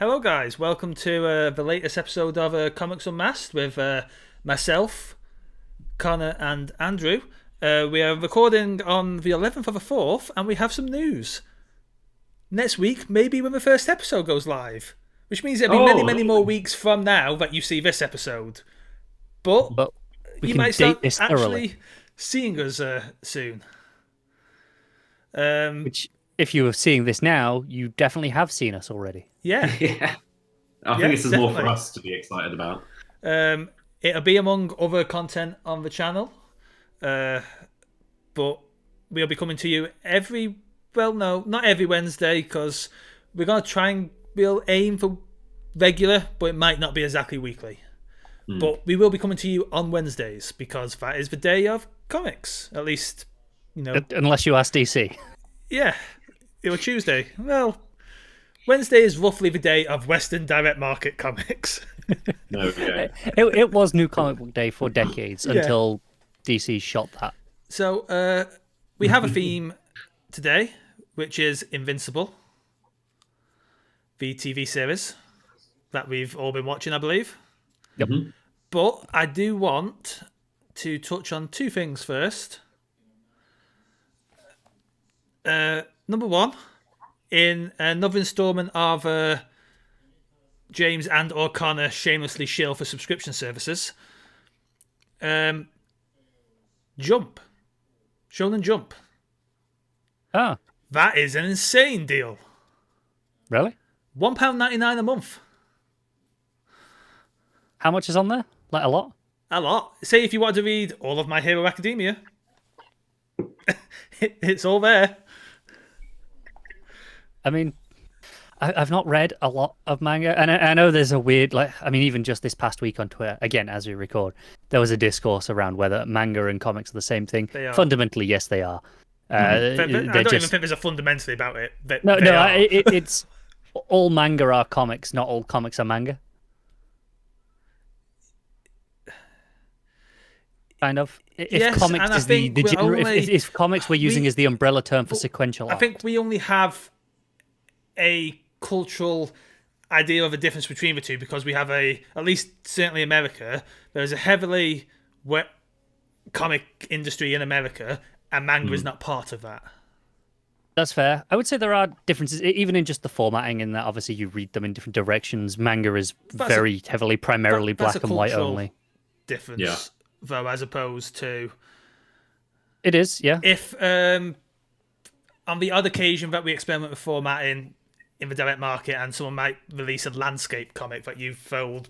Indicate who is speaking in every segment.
Speaker 1: Hello, guys. Welcome to the latest episode of Comics Unmasked with myself, Connor, and Andrew. We are recording on the 11th of the 4th, and we have some news. Next week, maybe when the first episode goes live, which means it'll be many more weeks from now that you see this episode. But
Speaker 2: we
Speaker 1: you
Speaker 2: can
Speaker 1: might start
Speaker 2: date this
Speaker 1: actually
Speaker 2: thoroughly.
Speaker 1: seeing us soon.
Speaker 2: Which, if you are seeing this now, you definitely have seen us already.
Speaker 1: Yeah.
Speaker 3: Yeah. I think this is more for us to be excited about.
Speaker 1: It'll be among other content on the channel. But we'll be coming to you not every Wednesday, because we're going to try and we'll aim for regular, but it might not be exactly weekly. But we will be coming to you on Wednesdays, because that is the day of comics. At least,
Speaker 2: Unless you ask DC.
Speaker 1: Yeah, it was Tuesday. Well, Wednesday is roughly the day of Western direct market comics.
Speaker 3: Okay.
Speaker 2: It was New Comic Book Day for decades until DC shot that.
Speaker 1: So we have a theme today, which is Invincible, the TV series that we've all been watching, I believe.
Speaker 2: Yep.
Speaker 3: Mm-hmm.
Speaker 1: But I do want to touch on two things first. Number one, in another installment of James and or Connor shamelessly shill for subscription services, Jump. Shonen Jump.
Speaker 2: Ah,
Speaker 1: That is an insane deal.
Speaker 2: really?
Speaker 1: £1.99 a month.
Speaker 2: How much is on there? Like a lot?
Speaker 1: A lot. Say if you want to read all of My Hero Academia, it's all there.
Speaker 2: I mean, I've not read a lot of manga, and I know there's a weird, even just this past week on Twitter, again, as we record, there was a discourse around whether manga and comics are the same thing.
Speaker 1: They are.
Speaker 2: Fundamentally, yes, they are.
Speaker 1: I don't even think there's a fundamentally about it.
Speaker 2: It's all manga are comics, not all comics are manga. Kind of. If comics is if comics we're using as the umbrella term for sequential art.
Speaker 1: I think we only have a cultural idea of a difference between the two, because we have at least certainly America, there's a heavily wet comic industry in America, and manga is not part of that.
Speaker 2: That's fair. I would say there are differences, even in just the formatting, in that obviously you read them in different directions. Manga is very heavily, primarily black and white only.
Speaker 1: Difference, though, as opposed to...
Speaker 2: It is, yeah.
Speaker 1: If, on the odd occasion that we experiment with formatting in the direct market, and someone might release a landscape comic that you fold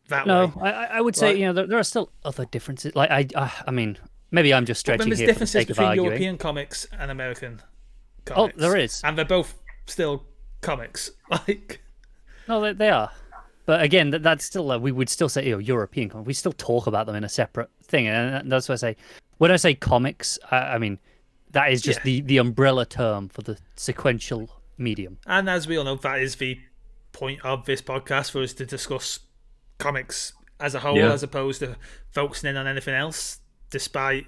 Speaker 1: that way.
Speaker 2: No, I would say, there are still other differences. Like, I mean, maybe I'm just stretching here for the sake of arguing.
Speaker 1: There's differences between European comics and American comics.
Speaker 2: Oh, there is.
Speaker 1: And they're both still comics.
Speaker 2: No, they are. But again, that's still, we would still say, European comics. We still talk about them in a separate thing. And that's what I say. When I say comics, I mean, that is just the umbrella term for the sequential medium.
Speaker 1: And as we all know, that is the point of this podcast, for us to discuss comics as a whole, as opposed to focusing in on anything else, despite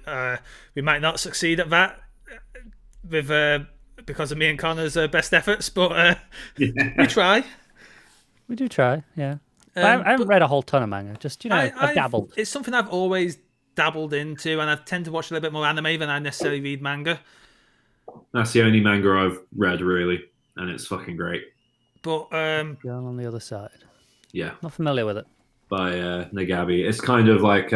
Speaker 1: we might not succeed at that because of me and Connor's best efforts, but we try.
Speaker 2: We do try, yeah. I haven't read a whole ton of manga, just, I've dabbled.
Speaker 1: It's something I've always dabbled into, and I tend to watch a little bit more anime than I necessarily read manga.
Speaker 3: That's the only manga I've read, really, and it's fucking great.
Speaker 1: But
Speaker 2: Going on the other side.
Speaker 3: Yeah.
Speaker 2: Not familiar with it.
Speaker 3: By Nagabi. It's kind of like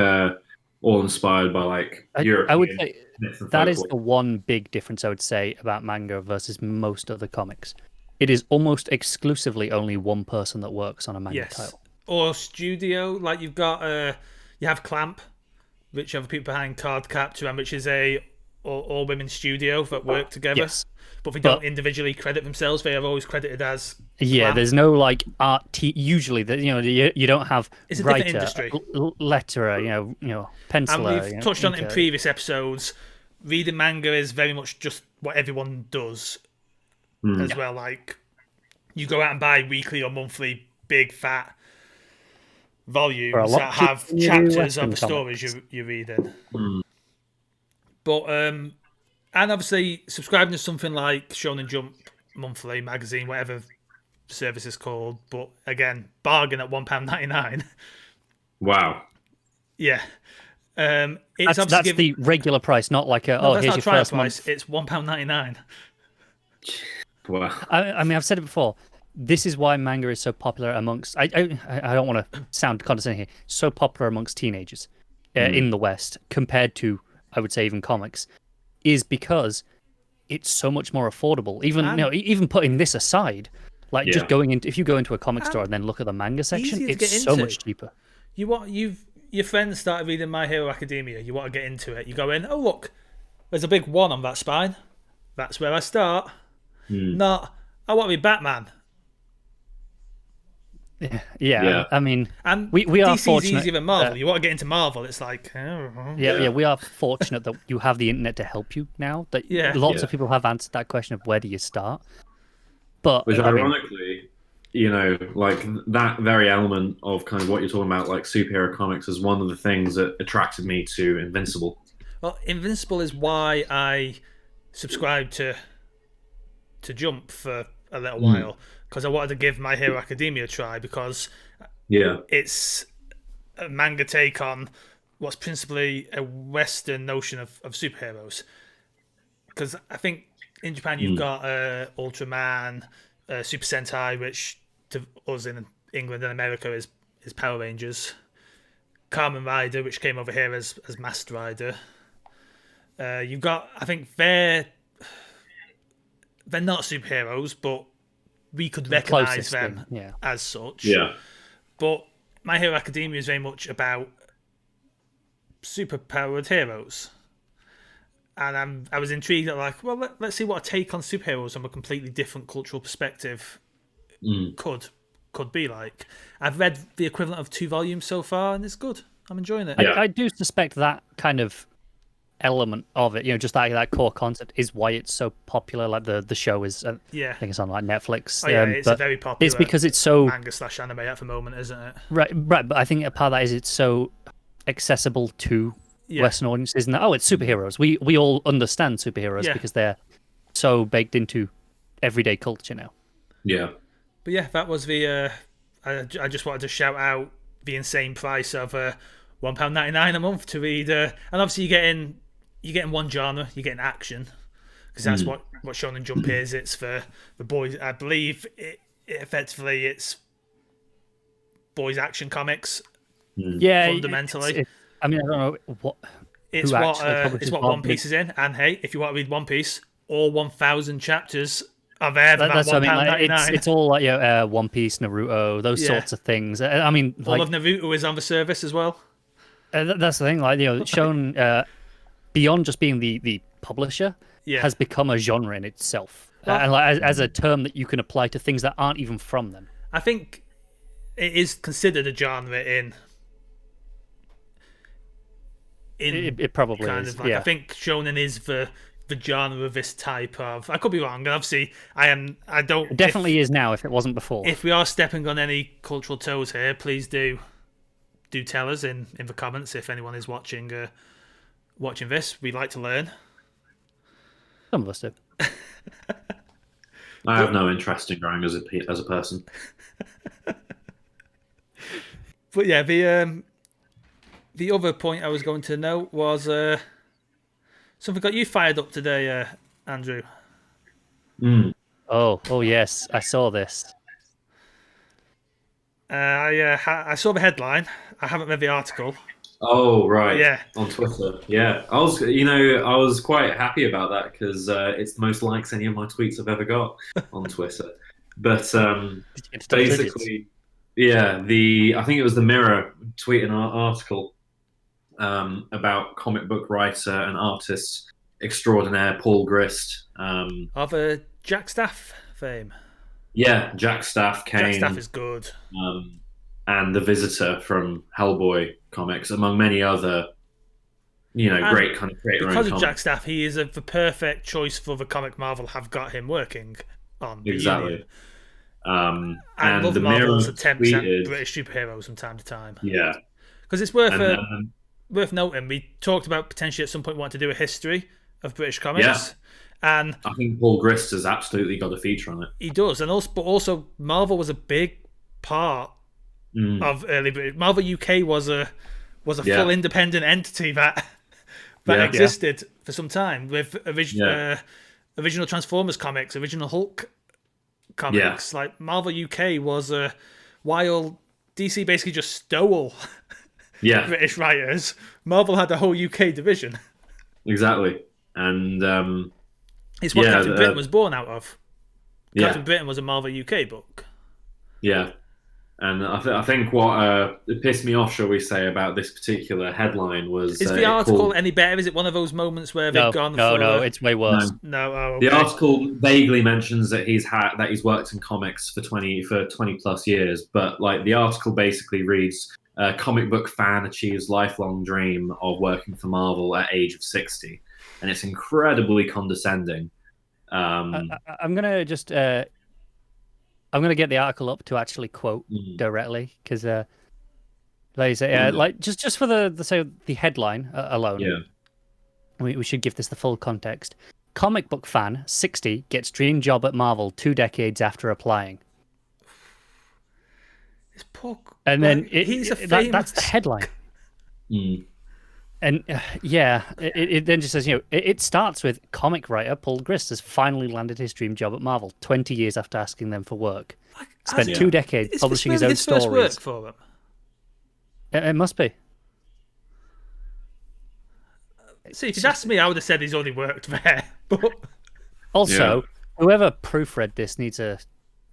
Speaker 3: all inspired by like European.
Speaker 2: I would say
Speaker 3: myth and
Speaker 2: that is
Speaker 3: folklore.
Speaker 2: the one big difference I would say about manga versus most other comics. It is almost exclusively only one person that works on a manga title.
Speaker 1: Or studio, like you've got you have Clamp, which are the people behind Card Capture, and which is a all women studio that work together.
Speaker 2: Yes.
Speaker 1: But they don't individually credit themselves. They are always credited as Clamp.
Speaker 2: There's no like art usually that you don't have
Speaker 1: it's a
Speaker 2: writer,
Speaker 1: different industry.
Speaker 2: Letterer, penciler.
Speaker 1: And we've touched on it in previous episodes. Reading manga is very much just what everyone does as well. Like, you go out and buy weekly or monthly big fat volumes that have chapters of the stories you're reading. But and obviously subscribing to something like Shonen Jump monthly magazine, whatever service is called, but again, bargain at £1.99.
Speaker 3: Wow.
Speaker 1: Yeah. It's
Speaker 2: That's the regular price, not like a,
Speaker 1: no, that's
Speaker 2: here's
Speaker 1: not
Speaker 2: your
Speaker 1: trial
Speaker 2: first
Speaker 1: price.
Speaker 2: month.
Speaker 1: It's £1.99.
Speaker 3: Wow.
Speaker 2: I mean, I've said it before. This is why manga is so popular amongst. I don't want to sound condescending here. So popular amongst teenagers in the West compared to, I would say, even comics, is because it's so much more affordable. Even even putting this aside, like just going into, if you go into a comic store and then look at the manga section, it's so much cheaper.
Speaker 1: Your friends started reading My Hero Academia. You want to get into it. You go in. Oh look, there's a big 1 on that spine. That's where I start. Not, I want to be Batman.
Speaker 2: Yeah. I mean,
Speaker 1: and
Speaker 2: we are
Speaker 1: DC's
Speaker 2: fortunate.
Speaker 1: easier than Marvel. You want to get into Marvel, it's like,
Speaker 2: yeah. We are fortunate that you have the internet to help you now. That lots of people have answered that question of where do you start. But
Speaker 3: which ironically, like that very element of kind of what you're talking about, like superhero comics, is one of the things that attracted me to Invincible.
Speaker 1: Well, Invincible is why I subscribed to Jump for a little while, because I wanted to give My Hero Academia a try, because it's a manga take on what's principally a Western notion of superheroes. Because I think in Japan you've got Ultraman, Super Sentai, which to us in England and America is Power Rangers, Kamen Rider, which came over here as Masked Rider. You've got, I think they're not superheroes, but we could recognise them as such.
Speaker 3: Yeah.
Speaker 1: But My Hero Academia is very much about superpowered heroes. And I was intrigued at, like, well, let's see what a take on superheroes from a completely different cultural perspective could be like. I've read the equivalent of 2 volumes so far, and it's good. I'm enjoying it.
Speaker 2: I do suspect that kind of element of it, just that core concept is why it's so popular. Like the show is, I think it's on like Netflix.
Speaker 1: Oh yeah, it's a very popular.
Speaker 2: It's because it's so
Speaker 1: manga/anime at the moment, isn't it?
Speaker 2: Right. But I think a part of that is it's so accessible to Western audiences. And it's superheroes. We all understand superheroes because they're so baked into everyday culture now.
Speaker 3: Yeah.
Speaker 1: But yeah, that was the. I just wanted to shout out the insane price of £1.99 a month to read, and obviously you're getting one genre, you're getting action, because that's what Shonen Jump is. It's for the boys. I believe it effectively it's boys action comics.
Speaker 2: Yeah,
Speaker 1: fundamentally.
Speaker 2: I mean, I don't know what.
Speaker 1: It's what One Piece is in, and hey, if you want to read One Piece, all 1,000 chapters are there for about £1.99.
Speaker 2: It's all like One Piece, Naruto, those sorts of things. I mean,
Speaker 1: all of Naruto is on the service as well.
Speaker 2: That's the thing, like Shonen, beyond just being the publisher, has become a genre in itself, and like as a term that you can apply to things that aren't even from them.
Speaker 1: I think it is considered a genre in
Speaker 2: it probably
Speaker 1: kind
Speaker 2: is.
Speaker 1: Of like, I think Shonen is the genre of this type of. I could be wrong. Obviously, I don't.
Speaker 2: It definitely is now. If it wasn't before.
Speaker 1: If we are stepping on any cultural toes here, please do tell us in the comments if anyone is watching this. We'd like to learn.
Speaker 2: Some of us do.
Speaker 3: I have no interest in growing as a person.
Speaker 1: But yeah, the other point I was going to note was something got you fired up today, Andrew.
Speaker 2: Oh yes, I saw this.
Speaker 1: I saw the headline. I haven't read the article.
Speaker 3: Oh right,
Speaker 1: yeah,
Speaker 3: on Twitter. Yeah, I was quite happy about that because it's the most likes any of my tweets I've ever got on Twitter. But basically, I think it was the Mirror tweeted an article about comic book writer and artist extraordinaire Paul Grist
Speaker 1: of Jack Staff fame.
Speaker 3: Yeah, Jack Staff came.
Speaker 1: Jack Staff is good.
Speaker 3: And the Visitor from Hellboy comics, among many other, great kind of creator.
Speaker 1: Because of Jack Staff, he is the perfect choice for the comic Marvel have got him working on.
Speaker 3: Exactly.
Speaker 1: And the Marvel's attempts at British superheroes from time to time.
Speaker 3: Yeah.
Speaker 1: Because it's worth noting, we talked about potentially at some point wanting to do a history of British comics.
Speaker 3: Yeah.
Speaker 1: And
Speaker 3: I think Paul Grist has absolutely got a feature on it.
Speaker 1: he does, and also Marvel was a big part of early British. Marvel UK was a full independent entity that existed for some time with original Transformers comics, original Hulk comics. Like Marvel UK was while DC basically just stole British writers, Marvel had a whole UK division.
Speaker 3: Exactly, and
Speaker 1: it's what Captain Britain was born out of. Captain Britain was a Marvel UK book.
Speaker 3: Yeah. And I think what pissed me off, shall we say, about this particular headline was...
Speaker 1: Is the article any better? Is it one of those moments where they've gone for...
Speaker 2: No, it's way worse.
Speaker 1: No, okay.
Speaker 3: The article vaguely mentions that he's worked in comics for 20 plus years, but like the article basically reads, comic book fan achieves lifelong dream of working for Marvel at age of 60. And it's incredibly condescending.
Speaker 2: I'm going to just... I'm going to get the article up to actually quote directly, because, like you say, like just for the headline alone, we should give this the full context. Comic book fan 60 gets dream job at Marvel 2 decades after applying.
Speaker 1: This poor,
Speaker 2: and then
Speaker 1: he's a famous...
Speaker 2: that's the headline. And it then just says, it starts with comic writer Paul Grist has finally landed his dream job at Marvel 20 years after asking them for work. Spent 2 decades publishing his own stories.
Speaker 1: First work for them?
Speaker 2: It must be.
Speaker 1: See, if you'd asked me, I would have said he's only worked there. But
Speaker 2: also, whoever proofread this needs to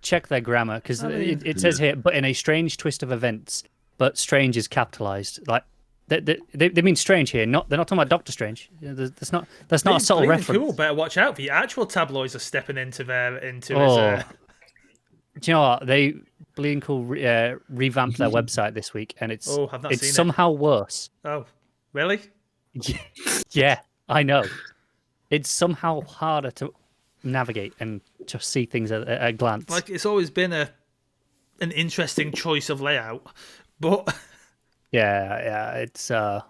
Speaker 2: check their grammar, because it says here, but in a strange twist of events, but strange is capitalized. Like, they mean strange here. They're not talking about Doctor Strange. That's not a subtle reference.
Speaker 1: Cool, better watch out for your actual tabloids are stepping into his.
Speaker 2: Do you know what? They bleeding cool revamped their website this week, and it's somehow worse.
Speaker 1: Oh, really?
Speaker 2: Yeah, I know. It's somehow harder to navigate and just see things at a glance.
Speaker 1: Like, it's always been an interesting choice of layout, but.
Speaker 2: Yeah, it's not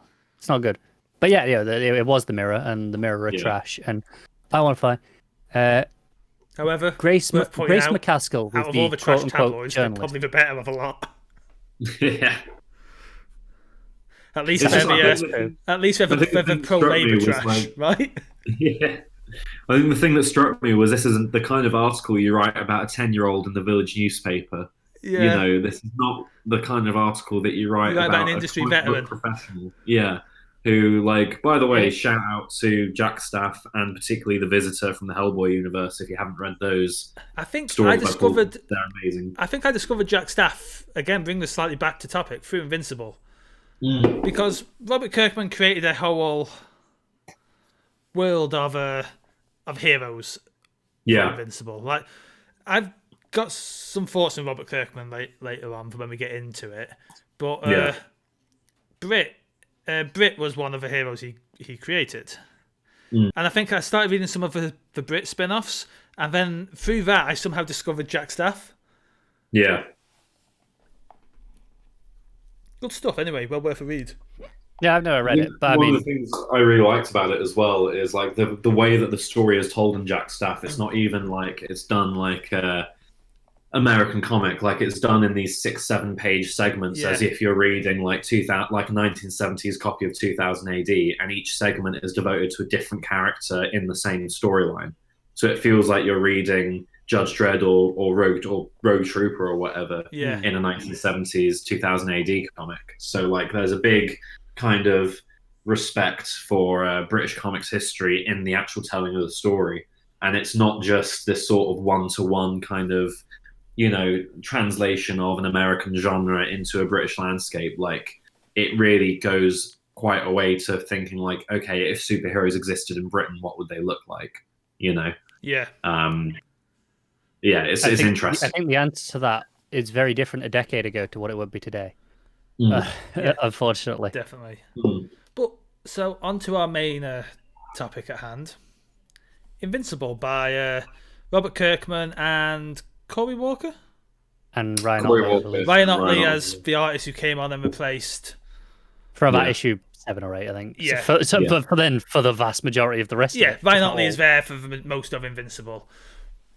Speaker 2: good. But it was the Mirror, and the Mirror are trash. And I want to find.
Speaker 1: However,
Speaker 2: Grace McCaskill,
Speaker 1: out of all the trash tabloids, they're probably the better of a lot.
Speaker 3: Yeah.
Speaker 1: At least they're the pro Labour trash, right?
Speaker 3: Yeah. I think the thing that struck me was this isn't the kind of article you write about a 10-year-old in the village newspaper.
Speaker 1: Yeah.
Speaker 3: This is not the kind of article that you write about
Speaker 1: an industry veteran
Speaker 3: professional. Yeah. Who, like, by the way, shout out to Jack Staff and particularly The Visitor from the Hellboy universe. If you haven't read those, they're amazing.
Speaker 1: I think I discovered Jack Staff, again, bring this slightly back to topic, through Invincible. Because Robert Kirkman created a whole world of heroes for Invincible. Like, I've got some thoughts on Robert Kirkman later on when we get into it, but Brit was one of the heroes he created, and I think I started reading some of the Brit spin-offs, and then through that I somehow discovered Jack Staff.
Speaker 3: Yeah,
Speaker 1: good stuff. Anyway, well worth a read.
Speaker 2: Yeah, I've never read it, but
Speaker 3: one of the things I really liked about it as well is like the way that the story is told in Jack Staff. It's not even like it's done like American comic, like it's done in these 6-7 page segments, as if you're reading like a 1970s copy of 2000 AD, and each segment is devoted to a different character in the same storyline. So it feels like you're reading Judge Dredd or Rogue Trooper or whatever in a 1970s 2000 AD comic. So like there's a big kind of respect for British comics history in the actual telling of the story, and it's not just this sort of one-to-one kind of translation of an American genre into a British landscape. Like, it really goes quite a way to thinking like, okay, if superheroes existed in Britain, what would they look like? It's interesting.
Speaker 2: I think the answer to that is very different a decade ago to what it would be today. Unfortunately.
Speaker 1: Definitely. But so on to our main topic at hand. Invincible by Robert Kirkman and Corey Walker?
Speaker 2: And Ryan Otley.
Speaker 1: Ryan Otley as the artist who came on and replaced...
Speaker 2: From about issue 7 or 8, I think.
Speaker 1: Yeah.
Speaker 2: For the vast majority of the rest of it.
Speaker 1: Ryan Otley is there for most of Invincible.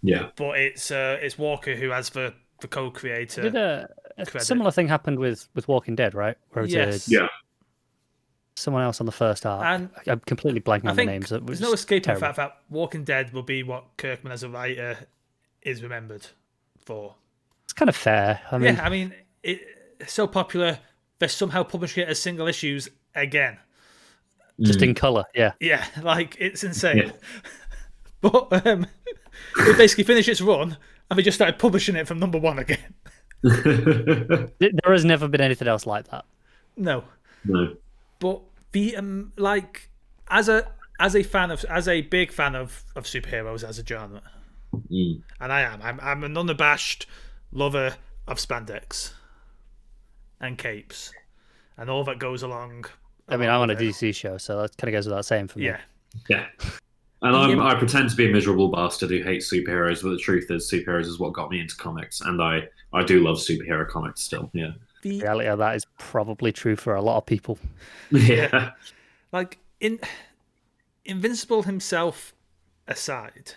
Speaker 3: Yeah.
Speaker 1: But it's Walker who has the co-creator.
Speaker 2: Did a similar thing happened with Walking Dead, right? Where
Speaker 1: yes.
Speaker 2: Someone else on the first arc.
Speaker 1: And
Speaker 2: I'm completely blanking on the names.
Speaker 1: There's no escaping the fact that Walking Dead will be what Kirkman as a writer is remembered for.
Speaker 2: It's kind of fair. I mean,
Speaker 1: it's so popular, they're somehow publishing it as single issues again.
Speaker 2: Just in colour, yeah.
Speaker 1: Yeah, like, it's insane. Yeah. But it basically finished its run, and they just started publishing it from number 1 again.
Speaker 2: There has never been anything else like that.
Speaker 1: No. But the as a big fan of superheroes as a genre, and I'm an unabashed lover of spandex and capes and all that goes along.
Speaker 2: I mean, I'm on a DC show, so that kind of goes without saying for me.
Speaker 3: Yeah. And I pretend to be a miserable bastard who hates superheroes, but the truth is, superheroes is what got me into comics, and I do love superhero comics still. Yeah.
Speaker 2: The reality of that is probably true for a lot of people.
Speaker 3: Yeah.
Speaker 1: Like, Invincible himself aside,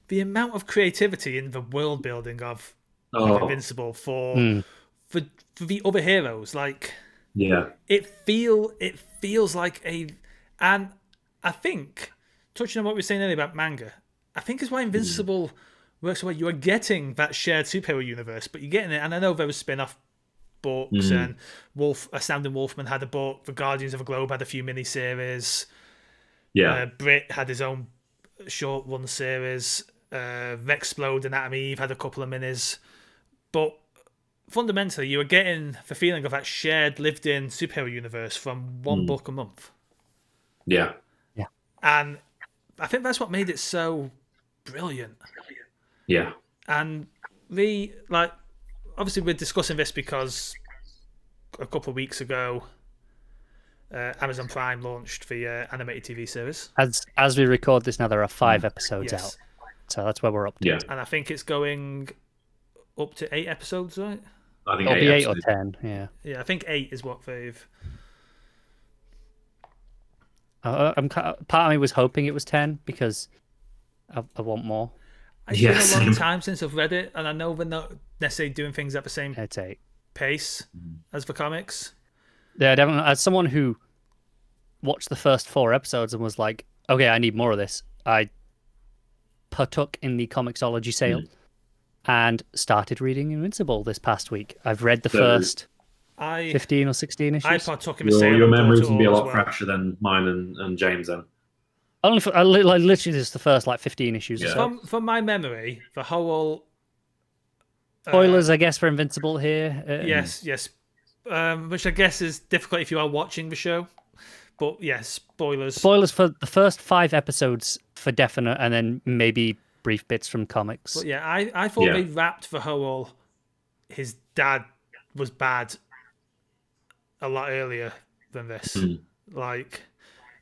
Speaker 1: the amount of creativity in the world building of Invincible for the other heroes, like, it feels like and I think, touching on what we were saying earlier about manga, I think is why Invincible works so well. You are getting that shared superhero universe, but you're getting it, and I know there was spin-off books, and Astounding Wolfman had a book, the Guardians of the Globe had a few mini-series, Brit had his own short-run series, Rexplode and Atom Eve had a couple of minis, but fundamentally you were getting the feeling of that shared, lived-in superhero universe from one book a month.
Speaker 3: Yeah.
Speaker 1: And I think that's what made it so brilliant.
Speaker 3: Yeah.
Speaker 1: And obviously we're discussing this because a couple of weeks ago, Amazon Prime launched the animated TV series.
Speaker 2: As we record this now, there are 5 episodes out. So that's where we're up to.
Speaker 3: Yeah.
Speaker 1: And I think it's going up to 8 episodes, right?
Speaker 3: I think
Speaker 2: it'll be 8 or 10, yeah.
Speaker 1: Yeah, I think 8 is what they've...
Speaker 2: part of me was hoping it was 10 because I want more.
Speaker 1: It's been a long time since I've read it, and I know they're not necessarily doing things at the same pace as the comics.
Speaker 2: Yeah, definitely. As someone who watched the first 4 episodes and was like, okay, I need more of this, I partook in the Comixology sale and started reading Invincible this past week. I've read the first 15 or 16 issues.
Speaker 1: I partook in the sale.
Speaker 3: Your memories can be a lot fresher than mine and James then.
Speaker 2: Only for literally this is the first 15 issues.
Speaker 1: Yeah. From my memory, the whole
Speaker 2: spoilers, I guess, for Invincible here.
Speaker 1: Yes, which I guess is difficult if you are watching the show. But yes, spoilers.
Speaker 2: Spoilers for the first 5 episodes for definite, and then maybe brief bits from comics.
Speaker 1: But yeah, I thought they wrapped the whole his dad was bad a lot earlier than this. Like,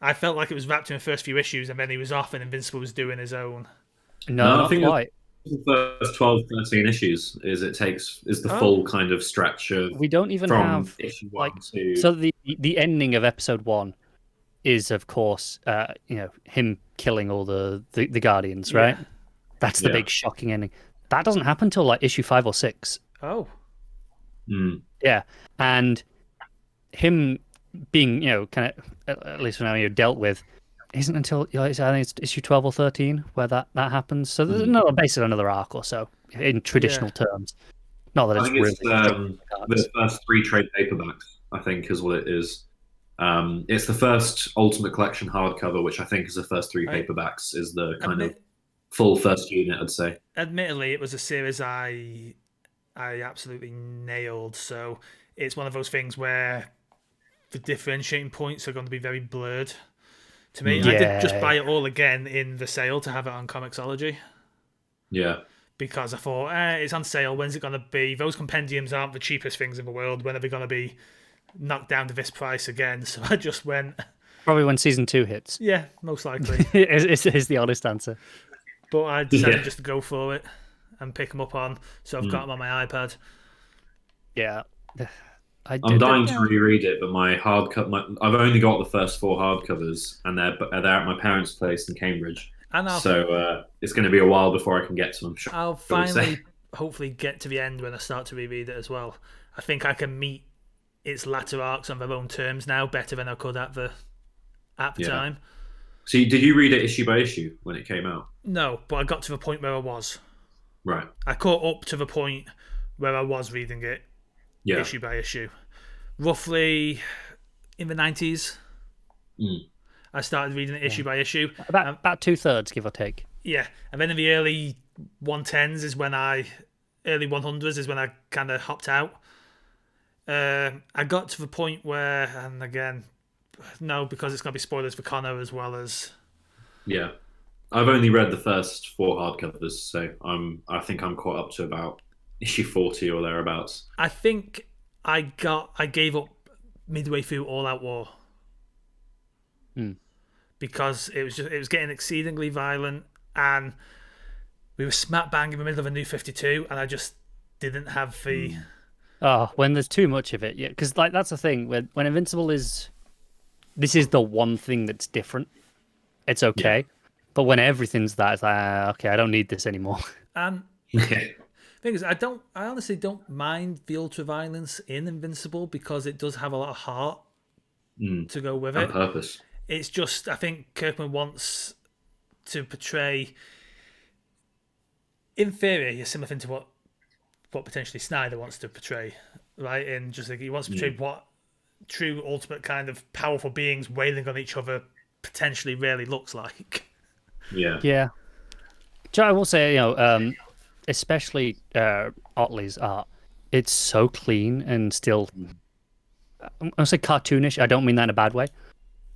Speaker 1: I felt like it was wrapped in the first few issues, and then he was off, and Invincible was doing his own.
Speaker 2: No, not quite.
Speaker 3: The first 12, 13 issues is the full kind of stretch of.
Speaker 2: We don't even have
Speaker 3: issue 1 to...
Speaker 2: So the ending of episode 1 is, of course, him killing all the Guardians, right? Yeah. That's the big shocking ending. That doesn't happen till issue 5 or 6.
Speaker 1: Oh.
Speaker 2: Yeah, and him being, kind of, at least for now, dealt with, isn't until I think it's issue 12 or 13 where that happens. So there's basically another arc or so in traditional terms. Not that it's really
Speaker 3: the first 3 trade paperbacks, I think, is what it is. It's the first Ultimate Collection hardcover, which I think is the first 3 paperbacks, is the kind of full first unit, I'd say.
Speaker 1: Admittedly, it was a series I absolutely nailed. So it's one of those things where the differentiating points are going to be very blurred to me. I did just buy it all again in the sale to have it on Comixology.
Speaker 3: Yeah.
Speaker 1: Because I thought, it's on sale. When's it going to be? Those compendiums aren't the cheapest things in the world. When are they going to be knocked down to this price again? So I just went.
Speaker 2: Probably when season 2 hits.
Speaker 1: Yeah, most likely.
Speaker 2: is the honest answer.
Speaker 1: But I decided just to go for it and pick them up on. So I've got them on my iPad.
Speaker 2: Yeah.
Speaker 3: I'm dying to reread it, but I've only got the first 4 hardcovers, and they're at my parents' place in Cambridge.
Speaker 1: And
Speaker 3: it's going to be a while before I can get to them.
Speaker 1: I'll finally, hopefully, get to the end when I start to reread it as well. I think I can meet its latter arcs on their own terms now better than I could at the time.
Speaker 3: So did you read it issue by issue when it came out?
Speaker 1: No, but I got to the point where I was.
Speaker 3: Right.
Speaker 1: I caught up to the point where I was reading it issue by issue. Roughly in the 90s, I started reading it issue by issue.
Speaker 2: About 2/3, give or take.
Speaker 1: Yeah, and then in the early 110s early 100s is when I kind of hopped out. I got to the point where, and again, no, because it's going to be spoilers for Connor as well as...
Speaker 3: Yeah. I've only read the first 4 hardcovers, so I think I'm caught up to about issue 40 or thereabouts.
Speaker 1: I think I gave up midway through All Out War. Because it was getting exceedingly violent, and we were smack bang in the middle of a New 52, and I just didn't have the...
Speaker 2: Oh, when there's too much of it, yeah. Because that's the thing, when Invincible is... This is the one thing that's different. It's okay. Yeah. But when everything's that, it's like, okay, I don't need this anymore.
Speaker 1: And thing is, I honestly don't mind the ultra-violence in Invincible because it does have a lot of heart to go with it.
Speaker 3: On purpose.
Speaker 1: It's just, I think Kirkman wants to portray, in theory, a similar thing to what potentially Snyder wants to portray, right? And just like he wants to portray what true ultimate kind of powerful beings wailing on each other potentially really looks like.
Speaker 2: Yeah. Yeah. I will say, especially Otley's art, it's so clean and still, I'm going to say cartoonish. I don't mean that in a bad way.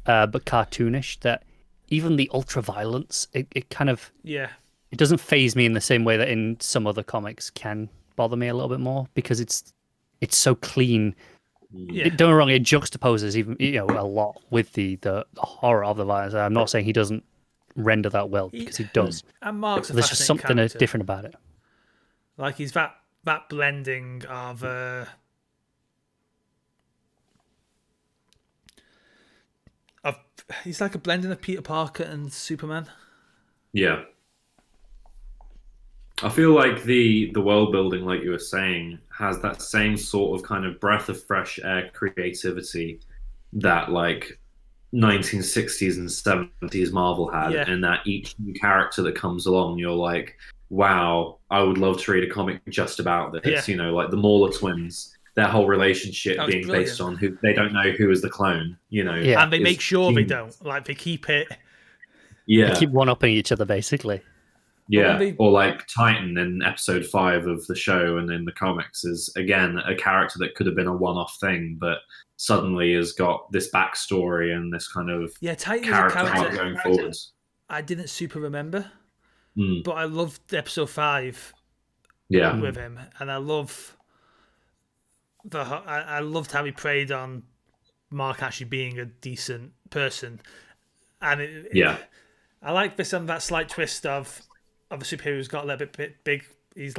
Speaker 2: But cartoonish, that even the ultra violence, it kind of it doesn't faze me in the same way that in some other comics can bother me a little bit more because it's so clean. Don't get me wrong, it juxtaposes even a lot with the horror of the violence. I'm not saying he doesn't render that well because he does.
Speaker 1: And Mark's
Speaker 2: there's just something different about it.
Speaker 1: Like he's that blending of. He's like a blending of Peter Parker and Superman.
Speaker 3: Yeah. I feel like the world building, like you were saying, has that same sort of kind of breath of fresh air creativity that like 1960s and 70s Marvel had, and that each new character that comes along, you're like, wow, I would love to read a comic just about this. Yeah. Like the Mauler twins. Their whole relationship being based on who they don't know who is the clone,
Speaker 1: and they make sure they don't. Like they keep it.
Speaker 3: Yeah,
Speaker 2: they keep one-upping each other basically.
Speaker 3: Yeah, or like Titan in episode 5 of the show and in the comics is again a character that could have been a one-off thing, but suddenly has got this backstory and this kind of
Speaker 1: Titan
Speaker 3: character arc going forwards.
Speaker 1: I didn't super remember, but I loved episode 5.
Speaker 3: Yeah,
Speaker 1: with him, and I love. I loved how he preyed on Mark actually being a decent person, and I like this and that slight twist of a superhero who's got a little bit big. He's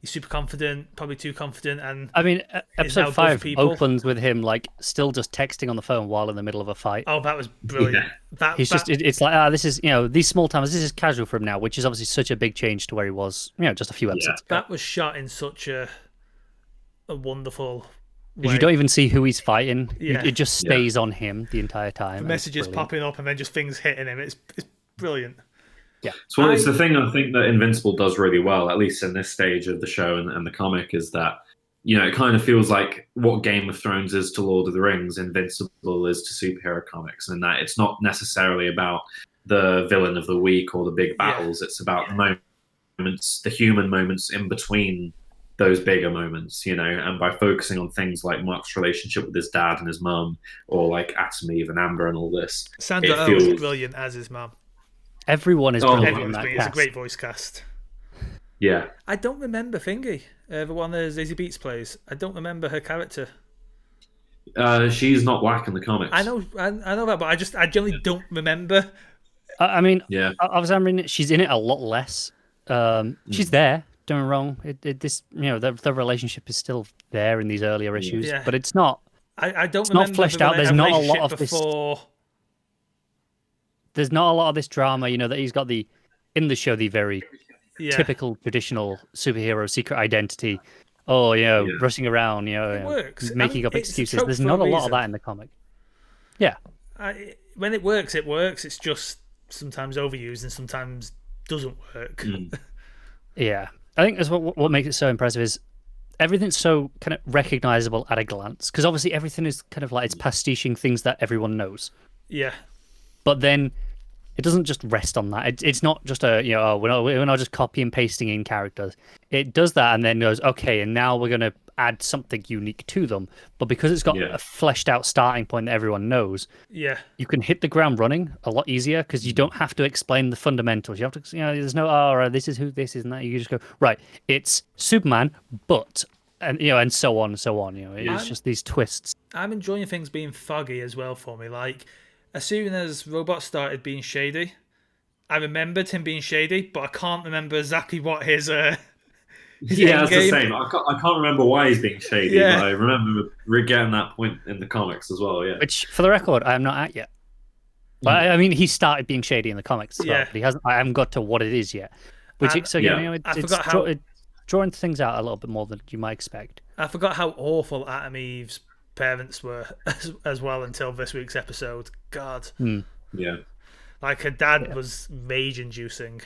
Speaker 1: super confident, probably too confident, and
Speaker 2: I mean, episode 5 opens with him like still just texting on the phone while in the middle of a fight.
Speaker 1: Oh, that was brilliant.
Speaker 2: Yeah. It's like this is these small times. This is casual for him now, which is obviously such a big change to where he was just a few episodes ago.
Speaker 1: That was shot in such a wonderful way.
Speaker 2: You don't even see who he's fighting. It just stays on him the entire time.
Speaker 1: The messages popping up and then just things hitting him. It's brilliant.
Speaker 2: Yeah.
Speaker 3: So it's the thing I think that Invincible does really well, at least in this stage of the show and the comic, is that it kind of feels like what Game of Thrones is to Lord of the Rings, Invincible is to superhero comics, and that it's not necessarily about the villain of the week or the big battles. It's about the moments, the human moments in between those bigger moments, and by focusing on things like Mark's relationship with his dad and his mum, or like Atom Eve and Amber and all this.
Speaker 1: Sandra Oh is brilliant as his mum.
Speaker 2: Everyone is brilliant in that cast.
Speaker 1: It's a great voice cast.
Speaker 3: Yeah.
Speaker 1: I don't remember Thingy, the one that Zazie Beetz plays. I don't remember her character.
Speaker 3: She's not black in the comics.
Speaker 1: I know that, but I generally don't remember.
Speaker 2: I mean, obviously, she's in it a lot less. She's there. Don't get me wrong. This the relationship is still there in these earlier issues,
Speaker 1: Yeah.
Speaker 2: but it's not.
Speaker 1: I don't
Speaker 2: It's not
Speaker 1: remember
Speaker 2: fleshed out. There's
Speaker 1: a
Speaker 2: not a lot
Speaker 1: relationship
Speaker 2: of this.
Speaker 1: before.
Speaker 2: There's not a lot of this drama. That he's got in the show the very
Speaker 1: Yeah.
Speaker 2: typical traditional superhero secret identity. Oh, rushing around,
Speaker 1: It works.
Speaker 2: making up
Speaker 1: it's a
Speaker 2: excuses.
Speaker 1: trope
Speaker 2: There's
Speaker 1: for a
Speaker 2: not a lot
Speaker 1: reason.
Speaker 2: of that in the comic. Yeah.
Speaker 1: When it works, it works. It's just sometimes overused and sometimes doesn't work.
Speaker 2: Yeah. I think that's what makes it so impressive is everything's so kind of recognizable at a glance. Because obviously everything is kind of like it's pastiching things that everyone knows.
Speaker 1: Yeah.
Speaker 2: But then it doesn't just rest on that. It's not just we're not just copy and pasting in characters. It does that and then goes, okay, and now we're going to add something unique to them. But because it's got a fleshed out starting point that everyone knows, you can hit the ground running a lot easier because you don't have to explain the fundamentals. You have to, there's no, this is who this is and that. You just go, right, it's Superman, but, and so on and so on. It's just these twists.
Speaker 1: I'm enjoying things being foggy as well for me. Like, as soon as Robot started being shady, I remembered him being shady, but I can't remember exactly what his
Speaker 3: yeah, it's the same. I can't remember why he's being shady, but I remember getting that point in the comics as well,
Speaker 2: Which, for the record, I am not at yet. But, I mean, he started being shady in the comics as well, but I haven't got to what it is yet. It's drawing things out a little bit more than you might expect.
Speaker 1: I forgot how awful Atom Eve's parents were as well until this week's episode. God.
Speaker 3: Yeah.
Speaker 1: Like, her dad was rage-inducing.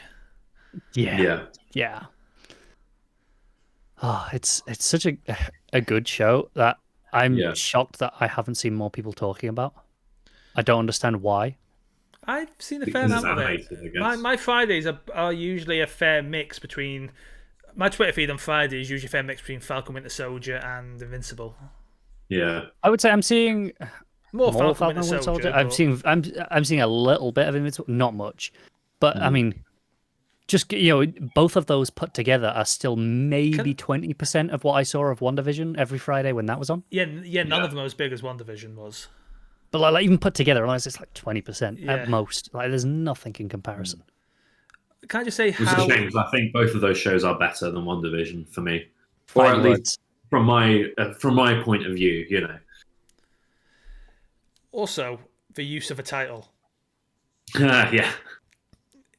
Speaker 2: Yeah. Oh, it's such a good show that I'm shocked that I haven't seen more people talking about. I don't understand why.
Speaker 1: I've seen a fair amount of it. My Fridays are usually a fair mix between... My Twitter feed on Friday is usually a fair mix between Falcon Winter Soldier and Invincible.
Speaker 3: Yeah,
Speaker 2: I would say I'm seeing
Speaker 1: more Falcon Winter Soldier.
Speaker 2: I'm seeing a little bit of Invincible, not much, but I mean, just both of those put together are still maybe 20% of what I saw of WandaVision every Friday when that was on.
Speaker 1: Yeah, none of them are as big as WandaVision was.
Speaker 2: But like even put together, it's like 20% at most. Like there's nothing in comparison.
Speaker 1: Can I just say
Speaker 3: It's a shame because I think both of those shows are better than WandaVision for me, or at least from my point of view,
Speaker 1: Also, the use of a title.
Speaker 3: Yeah.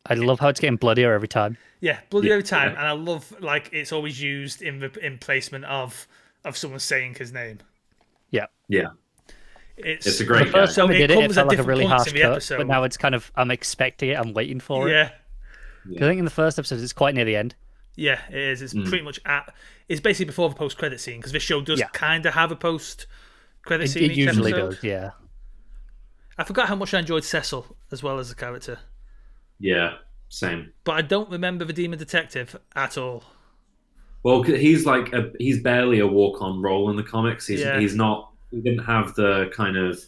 Speaker 2: I love how it's getting bloodier every time.
Speaker 1: Yeah, bloodier every time, and I love it's always used in placement of someone saying his name.
Speaker 2: Yeah.
Speaker 3: Yeah.
Speaker 1: It's
Speaker 3: a great
Speaker 2: the first time we did it felt like a really harsh cut,
Speaker 1: episode.
Speaker 2: But now it's kind of I'm expecting it, I'm waiting for it.
Speaker 1: Yeah.
Speaker 2: I think in the first episode it's quite near the end.
Speaker 1: Yeah, it is. It's pretty much it's basically before the post-credit scene because this show does kind of have a post-credit scene.
Speaker 2: It usually
Speaker 1: episode.
Speaker 2: does, yeah.
Speaker 1: I forgot how much I enjoyed Cecil as well as a character.
Speaker 3: Yeah, same.
Speaker 1: But I don't remember the Demon Detective at all.
Speaker 3: Well, he's barely a walk-on role in the comics. He's not. He didn't have the kind of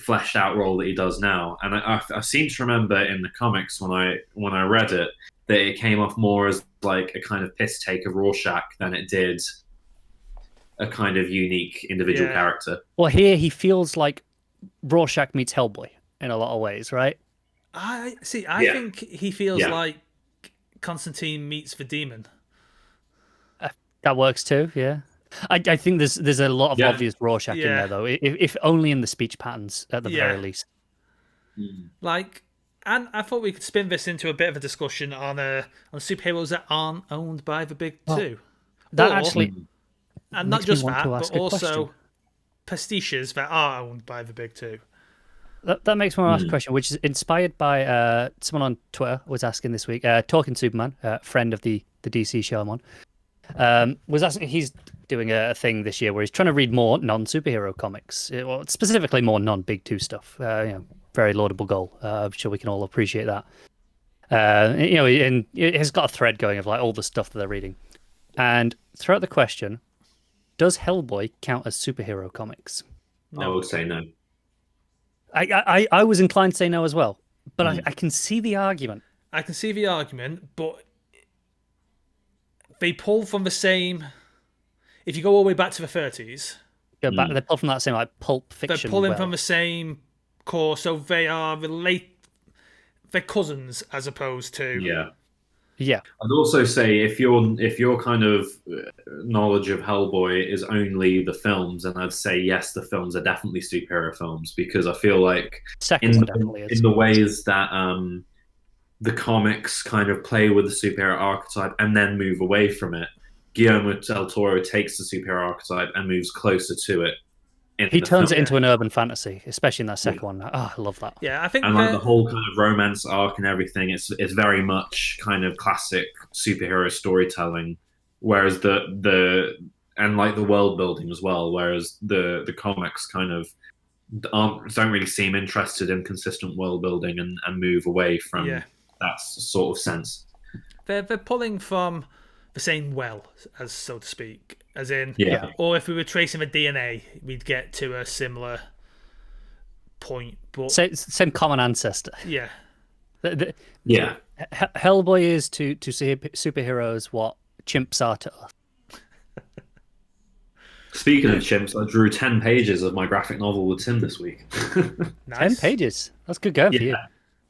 Speaker 3: fleshed out role that he does now. And I seem to remember in the comics when I read it that it came off more as like a kind of piss take of Rorschach than it did a kind of unique individual character.
Speaker 2: Well, here he feels like Rorschach meets Hellboy in a lot of ways, right?
Speaker 1: I think he feels like Constantine meets the Demon.
Speaker 2: That works too, yeah. I think there's a lot of obvious Rorschach in there though, if only in the speech patterns at the very least.
Speaker 1: And I thought we could spin this into a bit of a discussion on superheroes that aren't owned by the big two. And not just that, but also pastiches that are owned by the big two.
Speaker 2: That makes me want to ask a question, which is inspired by someone on Twitter was asking this week, Talking Superman, friend of the DC show I'm on, was asking, he's doing a thing this year where he's trying to read more non-superhero comics, specifically more non-big two stuff. Very laudable goal. I'm sure we can all appreciate that. And it has got a thread going of like all the stuff that they're reading. And throughout the question, does Hellboy count as superhero comics?
Speaker 3: No. I would say no.
Speaker 2: I was inclined to say no as well, but I can see the argument.
Speaker 1: I can see the argument, but they pull from the same. If you go all the way back to the 30s,
Speaker 2: they pull from that same like pulp fiction.
Speaker 1: They're pulling from the same core, so they are they're cousins as opposed to
Speaker 2: Yeah.
Speaker 3: I'd also say if your kind of knowledge of Hellboy is only the films, then I'd say yes, the films are definitely superhero films because I feel like
Speaker 2: Second
Speaker 3: in
Speaker 2: one
Speaker 3: the,
Speaker 2: definitely is.
Speaker 3: in the ways that the comics kind of play with the superhero archetype and then move away from it, Guillermo del Toro takes the superhero archetype and moves closer to it in
Speaker 2: He
Speaker 3: the
Speaker 2: turns
Speaker 3: film.
Speaker 2: it into an urban fantasy, especially in that second one. Oh, I love that.
Speaker 1: Yeah, I think
Speaker 3: And like the whole kind of romance arc and everything, it's very much kind of classic superhero storytelling. Whereas the and like the world building as well. Whereas the comics kind of don't really seem interested in consistent world building and move away from that sort of sense.
Speaker 1: they're pulling from the same well, as so to speak, as in,
Speaker 3: Yeah.
Speaker 1: or if we were tracing the DNA, we'd get to a similar point. But
Speaker 2: Same common ancestor.
Speaker 1: yeah,
Speaker 3: Yeah.
Speaker 2: Hellboy is to superheroes what chimps are to us.
Speaker 3: Speaking of chimps, I drew 10 pages of my graphic novel with Tim this week.
Speaker 1: nice.
Speaker 2: 10 pages. That's good going for you.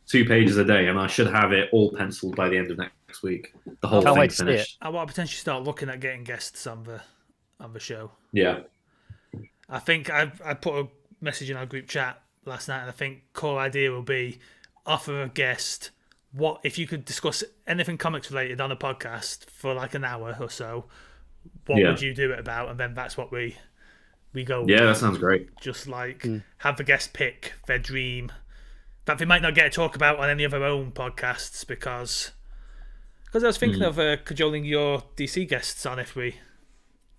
Speaker 3: 2 pages a day, and I should have it all penciled by the end of next week. The whole
Speaker 2: Can't
Speaker 3: thing
Speaker 2: wait to see
Speaker 3: finished.
Speaker 1: I want to potentially start looking at getting guests on the show.
Speaker 3: Yeah.
Speaker 1: I think I put a message in our group chat last night, and I think core idea will be offer a guest. What if you could discuss anything comics related on a podcast for like an hour or so? What would you do it about? And then that's what we go.
Speaker 3: Yeah, that sounds great.
Speaker 1: Just like have the guest pick their dream that they might not get to talk about on any of their own podcasts because I was thinking of cajoling your DC guests on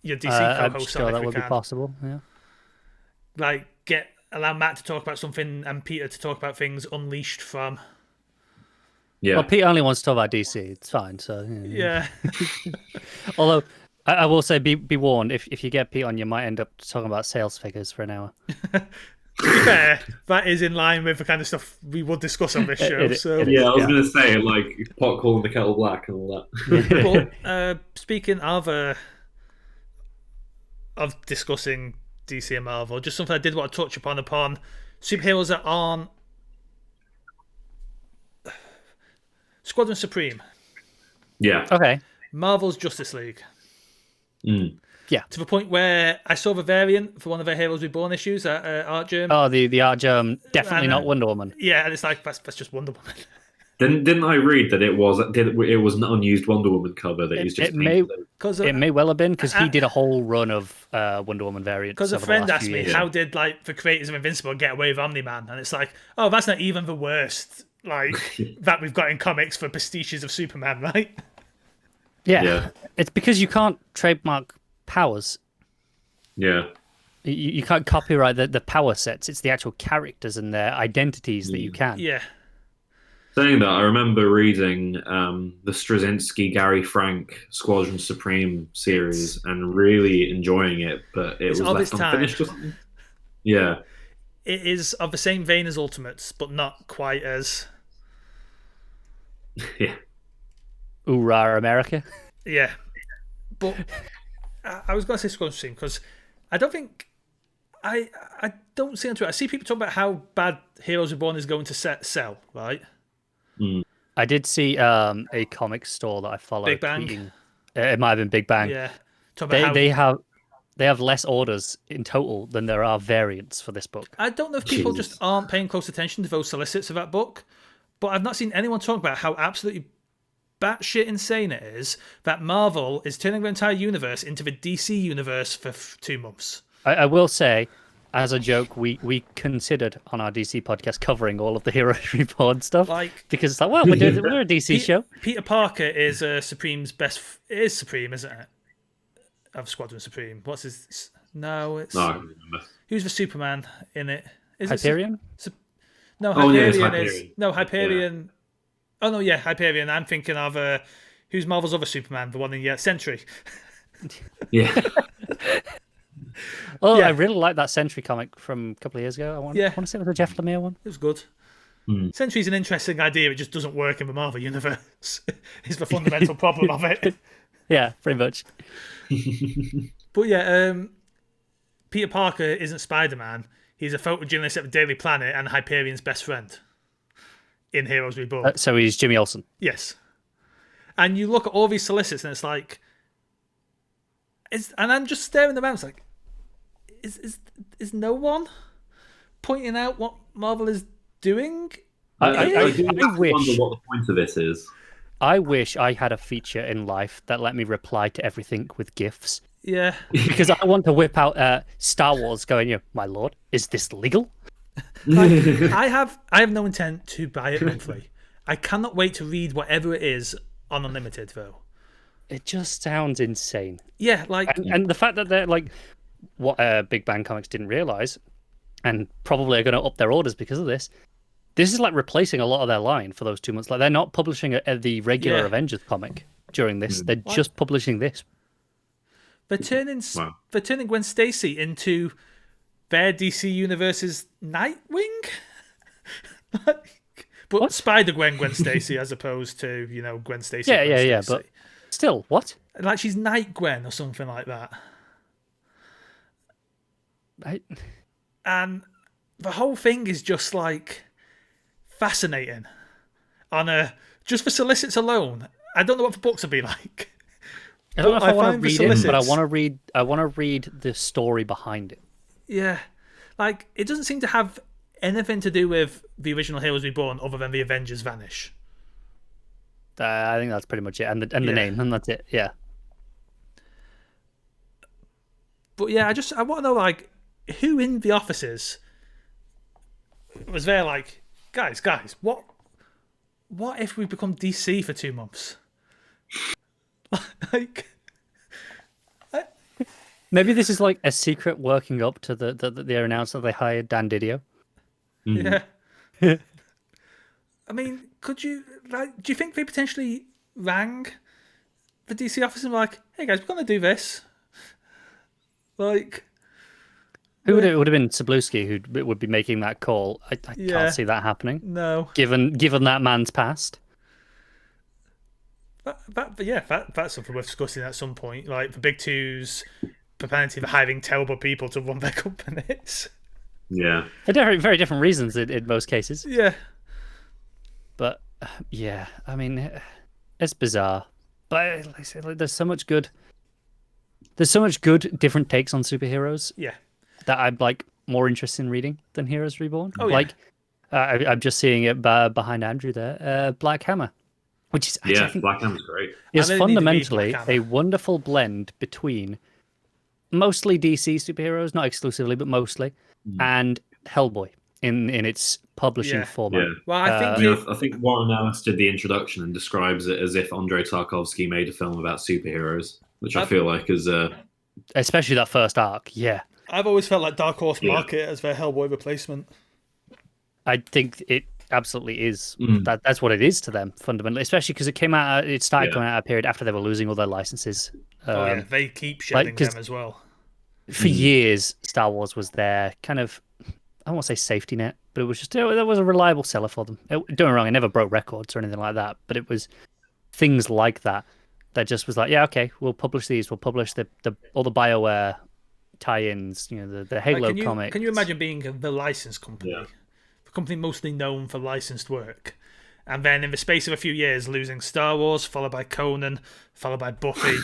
Speaker 1: your DC
Speaker 2: I'm
Speaker 1: co-hosts
Speaker 2: sure
Speaker 1: on if
Speaker 2: that
Speaker 1: we
Speaker 2: would be
Speaker 1: can.
Speaker 2: possible. Yeah.
Speaker 1: Like allow Matt to talk about something and Peter to talk about things unleashed from.
Speaker 3: Yeah.
Speaker 2: Well, Pete only wants to talk about DC. It's fine. So
Speaker 1: Yeah.
Speaker 2: Although I will say, be warned. If you get Pete on, you might end up talking about sales figures for an hour.
Speaker 1: To be fair, that is in line with the kind of stuff we would discuss on this show.
Speaker 2: It
Speaker 1: so
Speaker 3: Yeah, I was going to say, like, pot calling the kettle black and all that.
Speaker 1: But speaking of discussing DC and Marvel, just something I did want to touch upon superheroes that aren't Squadron Supreme.
Speaker 3: Yeah.
Speaker 2: Okay.
Speaker 1: Marvel's Justice League.
Speaker 3: Mm.
Speaker 2: Yeah.
Speaker 1: To the point where I saw the variant for one of their Heroes Reborn issues at Art Germ.
Speaker 2: Oh, the art germ, definitely
Speaker 1: And,
Speaker 2: not Wonder Woman.
Speaker 1: Yeah, and it's like that's just Wonder Woman.
Speaker 3: Didn't I read that it was an unused Wonder Woman cover that he's just
Speaker 2: It may well have been because he did a whole run of Wonder Woman variants.
Speaker 1: Because a
Speaker 2: over the
Speaker 1: friend
Speaker 2: last
Speaker 1: asked
Speaker 2: few
Speaker 1: me,
Speaker 2: years.
Speaker 1: how did like the creators of Invincible get away with Omni-Man? And it's like, oh, that's not even the worst like that we've got in comics for pastiches of Superman, right?
Speaker 2: Yeah. It's because you can't trademark powers.
Speaker 3: Yeah.
Speaker 2: You can't copyright the power sets. It's the actual characters and their identities that you can.
Speaker 1: Yeah.
Speaker 3: Saying that, I remember reading the Straczynski Gary Frank Squadron Supreme series and really enjoying it, but it was
Speaker 1: of
Speaker 3: left
Speaker 1: its time.
Speaker 3: unfinished or something. Yeah.
Speaker 1: It is of the same vein as Ultimates, but not quite as
Speaker 3: Yeah.
Speaker 2: Hoorah, America.
Speaker 1: yeah. But I was going to say Squadron Supreme because I don't think I don't see onto it. I see people talk about how bad Heroes Reborn is going to sell, right?
Speaker 2: I did see a comic store that I follow.
Speaker 1: Big Bang?
Speaker 2: tweeting- it might have been Big Bang.
Speaker 1: Yeah. Talk about
Speaker 2: They
Speaker 1: how
Speaker 2: they have less orders in total than there are variants for this book.
Speaker 1: I don't know if people
Speaker 3: Jesus.
Speaker 1: just aren't paying close attention to those solicits of that book, but I've not seen anyone talk about how absolutely batshit insane it is that Marvel is turning their entire universe into the DC universe for 2 months.
Speaker 2: I will say, as a joke, we considered on our DC podcast covering all of the Heroes Reborn stuff,
Speaker 1: Like
Speaker 2: because it's like, well, we're a DC show.
Speaker 1: Peter Parker is Supreme's best. It is Supreme, isn't it? Of Squadron Supreme. What's his? No, it's
Speaker 3: No, I can't remember.
Speaker 1: who's the Superman in it? Is it
Speaker 2: Hyperion?
Speaker 1: No,
Speaker 3: Oh, yeah,
Speaker 1: Hyperion
Speaker 3: it's
Speaker 1: is
Speaker 3: Hyperion.
Speaker 1: no Hyperion. Oh no, yeah, Hyperion. I'm thinking of who's Marvel's other Superman, the one in Sentry.
Speaker 3: Yeah.
Speaker 2: Oh,
Speaker 1: Yeah.
Speaker 2: I really like that Sentry comic from a couple of years ago. I want to say it was a Jeff Lemire one.
Speaker 1: It was good. Sentry's an interesting idea. It just doesn't work in the Marvel universe. Is the fundamental problem of it.
Speaker 2: Yeah, pretty much.
Speaker 1: But yeah, Peter Parker isn't Spider-Man. He's a photojournalist at the Daily Planet and Hyperion's best friend in Heroes Reborn.
Speaker 2: So he's Jimmy Olsen.
Speaker 1: Yes. And you look at all these solicits, and it's like, and I'm just staring around. It's like, is no one pointing out what Marvel is doing?
Speaker 3: I do
Speaker 2: wish.
Speaker 3: wonder what the point of this is.
Speaker 2: I wish I had a feature in life that let me reply to everything with GIFs.
Speaker 1: Yeah.
Speaker 2: Because I want to whip out Star Wars going, my lord, is this legal?
Speaker 1: Like, I have no intent to buy it monthly. I cannot wait to read whatever it is on Unlimited, though.
Speaker 2: It just sounds insane.
Speaker 1: Yeah, like...
Speaker 2: And the fact that they're like, what Big Bang Comics didn't realise, and probably are going to up their orders because of this, this is like replacing a lot of their line for those 2 months. Like, they're not publishing the regular Avengers comic during this. They're just publishing this.
Speaker 1: They're turning Gwen Stacy into their DC Universe's Nightwing? But Spider-Gwen Stacy as opposed to, Gwen Stacy.
Speaker 2: Yeah, but still, what?
Speaker 1: Like she's Night Gwen or something like that. And the whole thing is just like fascinating. Just for solicits alone, I don't know what the books will be like.
Speaker 2: I don't know if I want to read it, but I want to read the story behind it.
Speaker 1: Yeah, like it doesn't seem to have anything to do with the original Heroes Reborn other than the Avengers vanish.
Speaker 2: I think that's pretty much it, and the name, and that's it. Yeah.
Speaker 1: But yeah, I want to know like who in the offices was there like, guys, what if we become DC for 2 months? Like,
Speaker 2: maybe this is like a secret working up to the announcement they hired Dan Didio.
Speaker 1: Yeah. I mean, could you do you think they potentially rang the DC office and were like, "Hey guys, we're gonna do this"? Like,
Speaker 2: it would have been Cebulski who would be making that call. I can't see that happening.
Speaker 1: No.
Speaker 2: Given that man's past.
Speaker 1: That's something worth discussing at some point. Like the big two's propensity for hiring terrible people to run their companies.
Speaker 3: Yeah.
Speaker 2: For very different reasons in most cases.
Speaker 1: Yeah.
Speaker 2: But yeah, I mean, it's bizarre. But like I said, there's so much good different takes on superheroes.
Speaker 1: Yeah.
Speaker 2: That I'm like more interested in reading than Heroes Reborn.
Speaker 1: Oh,
Speaker 2: like I'm just seeing it behind Andrew there. Black Hammer. Which is actually,
Speaker 3: Black Hammer's great.
Speaker 2: Is fundamentally a wonderful blend between mostly DC superheroes, not exclusively, but mostly, and Hellboy in its publishing format.
Speaker 3: Yeah.
Speaker 1: Well,
Speaker 3: I think Warren Ellis did the introduction and describes it as if Andrei Tarkovsky made a film about superheroes, which I feel like is
Speaker 2: especially that first arc. Yeah,
Speaker 1: I've always felt like Dark Horse market as their Hellboy replacement.
Speaker 2: I think it absolutely is. That's what it is to them fundamentally, especially because it started coming out a period after they were losing all their licenses.
Speaker 1: They keep shedding them as well.
Speaker 2: For years, Star Wars was their kind of, I don't want to say safety net, but it was just there was a reliable seller for them. Don't get me wrong, it never broke records or anything like that, but it was things like that just was like, yeah, okay, we'll publish these, we'll publish all the BioWare tie-ins, the Halo comics.
Speaker 1: Can you imagine being the licensed company? Yeah. The company mostly known for licensed work. And then in the space of a few years, losing Star Wars, followed by Conan, followed by Buffy.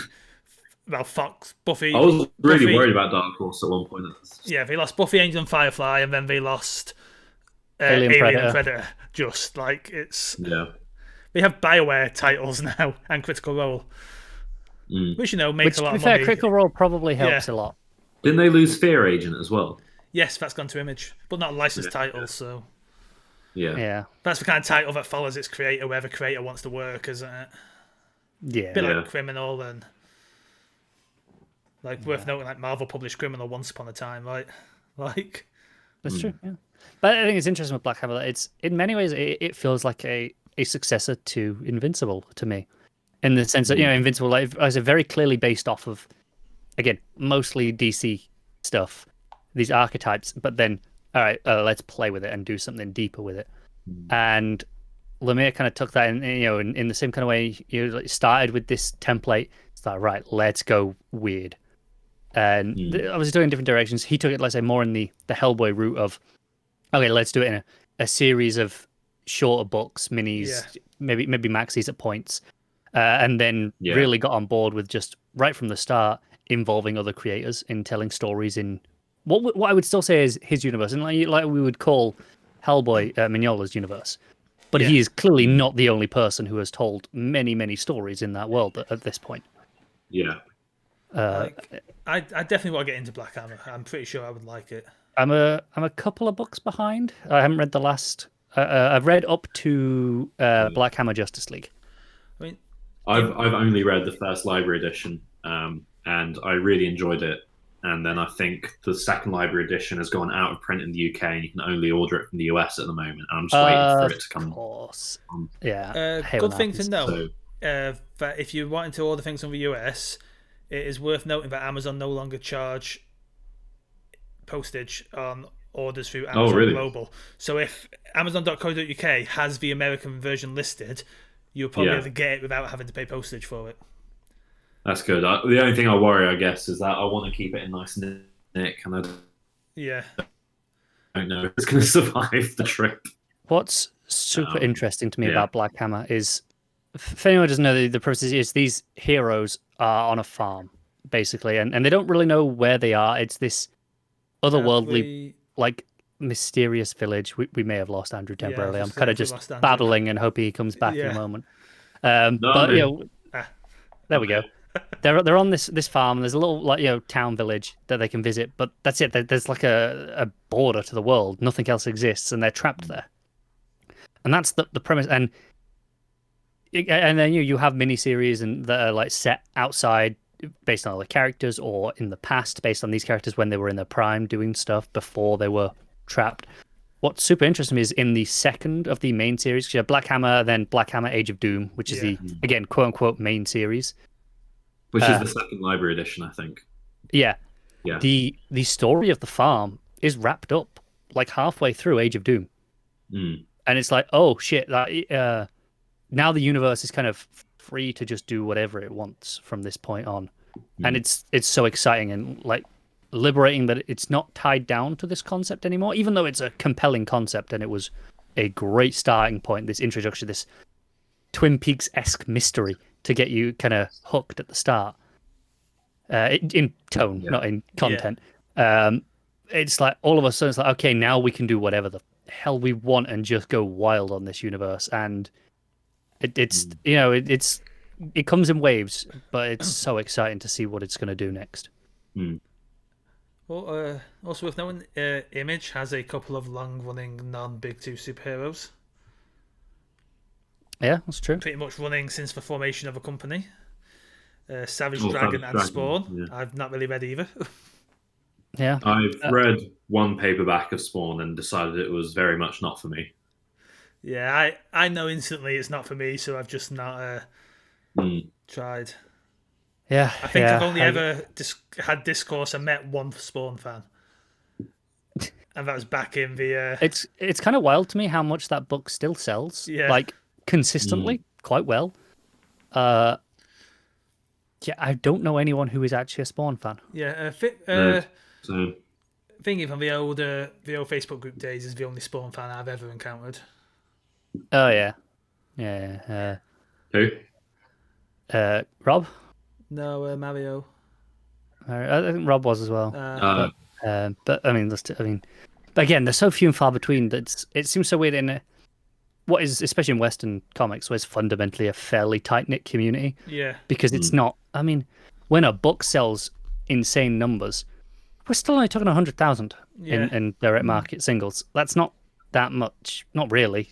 Speaker 1: Well, Fox, Buffy.
Speaker 3: I was really worried about Dark Horse at one point.
Speaker 1: Yeah, they lost Buffy, Angel, and Firefly, and then they lost
Speaker 2: Alien
Speaker 1: and Predator. Just like it's.
Speaker 3: Yeah.
Speaker 1: They have BioWare titles now and Critical Role, which makes a lot of money.
Speaker 2: Critical Role probably helps a lot.
Speaker 3: Didn't they lose Fear Agent as well?
Speaker 1: Yes, that's gone to Image, but not a licensed title, so.
Speaker 2: Yeah.
Speaker 1: That's the kind of title that follows its creator, where the creator wants to work, isn't it?
Speaker 2: Yeah.
Speaker 1: A bit like Criminal and. Like, worth noting, like, Marvel published Criminal once upon a time, right? Like...
Speaker 2: That's true, yeah. But I think it's interesting with Black Hammer that it's, in many ways, it feels like a successor to Invincible, to me. In the sense that, Invincible, like, is very clearly based off of, again, mostly DC stuff, these archetypes, but then, all right, let's play with it and do something deeper with it. And Lemire kind of took that in the same kind of way, started with this template, it's like, right, let's go weird. And I was doing different directions. He took it, let's say, more in the Hellboy route of, okay, let's do it in a series of shorter books, minis, maybe maxis at points. and then really got on board with just right from the start involving other creators in telling stories in what I would still say is his universe, and like we would call Hellboy Mignola's universe. But he is clearly not the only person who has told many, many stories in that world at this point.
Speaker 3: Yeah.
Speaker 1: I definitely want to get into Black Hammer. I'm pretty sure I would like it.
Speaker 2: I'm a couple of books behind. I haven't read the last. I've read up to Black Hammer Justice League.
Speaker 1: I mean,
Speaker 3: I've only read the first library edition, and I really enjoyed it. And then I think the second library edition has gone out of print in the UK, and you can only order it from the US at the moment. I'm just waiting for it to come.
Speaker 2: Of course. Yeah.
Speaker 1: Good thing to know. That if you're wanting to order things from the US, it is worth noting that Amazon no longer charge postage on orders through Amazon Global. So if Amazon.co.uk has the American version listed, you'll probably be able to get it without having to pay postage for it.
Speaker 3: That's good. The only thing I worry, I guess, is that I want to keep it in nice nick, and I don't know if it's going to survive the trip.
Speaker 2: What's super interesting to me about Black Hammer is, if anyone doesn't know, the process is these heroes are on a farm, basically, and they don't really know where they are. It's this otherworldly, like, mysterious village. We may have lost Andrew temporarily. I'm kind of just babbling and hoping he comes back in a moment. But there we go. They're on this farm. There's a little town village that they can visit, but that's it. There's like a border to the world. Nothing else exists, and they're trapped there. And that's the premise. And then you have miniseries and that are like set outside based on other characters, or in the past based on these characters when they were in their prime doing stuff before they were trapped. What's super interesting is in the second of the main series, because you have Black Hammer, then Black Hammer Age of Doom, which is the, again, quote-unquote main series.
Speaker 3: Which is the second library edition, I think.
Speaker 2: Yeah. The story of the farm is wrapped up like halfway through Age of Doom. And it's like, oh shit, that now the universe is kind of free to just do whatever it wants from this point on. And it's so exciting and like liberating that it's not tied down to this concept anymore, even though it's a compelling concept and it was a great starting point, this introduction, this Twin Peaks-esque mystery to get you kind of hooked at the start. In tone, not in content. It's like all of a sudden it's like, okay, now we can do whatever the hell we want and just go wild on this universe. And it comes in waves, but it's so exciting to see what it's going to do next.
Speaker 1: Well, also worth knowing, Image has a couple of long-running non-Big Two superheroes.
Speaker 2: Yeah, that's true.
Speaker 1: Pretty much running since the formation of a company. Savage Dragon and Spawn. I've not really read either.
Speaker 3: I've read one paperback of Spawn and decided it was very much not for me.
Speaker 1: Yeah, I know instantly it's not for me, so I've just not tried.
Speaker 2: Yeah,
Speaker 1: I think I've only ever had discourse and met one Spawn fan. And that was back in the...
Speaker 2: It's kind of wild to me how much that book still sells. Like, consistently, quite well. I don't know anyone who is actually a Spawn fan.
Speaker 1: Thinking from the old Facebook group days is the only Spawn fan I've ever encountered.
Speaker 2: Oh yeah.
Speaker 3: Who?
Speaker 2: Rob?
Speaker 1: No, Mario.
Speaker 2: I think Rob was as well. But I mean, again, they're so few and far between that it seems so weird in what is, especially in Western comics, where it's fundamentally a fairly tight-knit community.
Speaker 1: Yeah.
Speaker 2: Because it's not, I mean, when a book sells insane numbers, we're still only talking 100,000 in direct market singles. That's not that much, not really.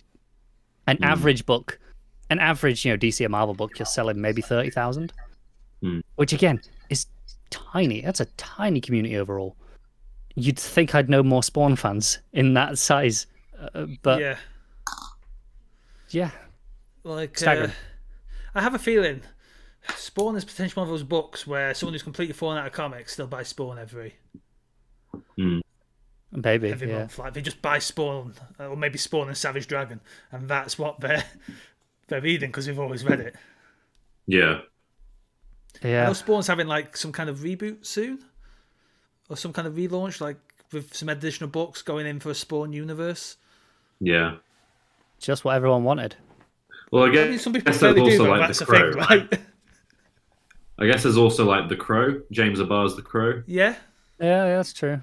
Speaker 2: An average book, DC or Marvel book, you're selling maybe 30,000, which again is tiny. That's a tiny community overall. You'd think I'd know more Spawn fans in that size, but
Speaker 1: like
Speaker 2: staggering.
Speaker 1: I have a feeling Spawn is potentially one of those books where someone who's completely fallen out of comics still buys Spawn every month. Like they just buy Spawn, or maybe Spawn and Savage Dragon, and that's what they're reading because we've always read it.
Speaker 3: Yeah.
Speaker 1: I know Spawn's having like some kind of reboot soon, or some kind of relaunch, like with some additional books going in for a Spawn universe.
Speaker 3: Yeah.
Speaker 2: Just what everyone wanted.
Speaker 3: Well, I
Speaker 1: I
Speaker 3: guess
Speaker 1: mean, some people
Speaker 3: there's
Speaker 1: clearly do,
Speaker 3: also
Speaker 1: though.
Speaker 3: like
Speaker 1: That's
Speaker 3: the
Speaker 1: the thing,
Speaker 3: Crow.
Speaker 1: right?
Speaker 3: I guess there's also like the Crow, James Abar's The Crow,
Speaker 1: Yeah.
Speaker 2: Yeah, that's true.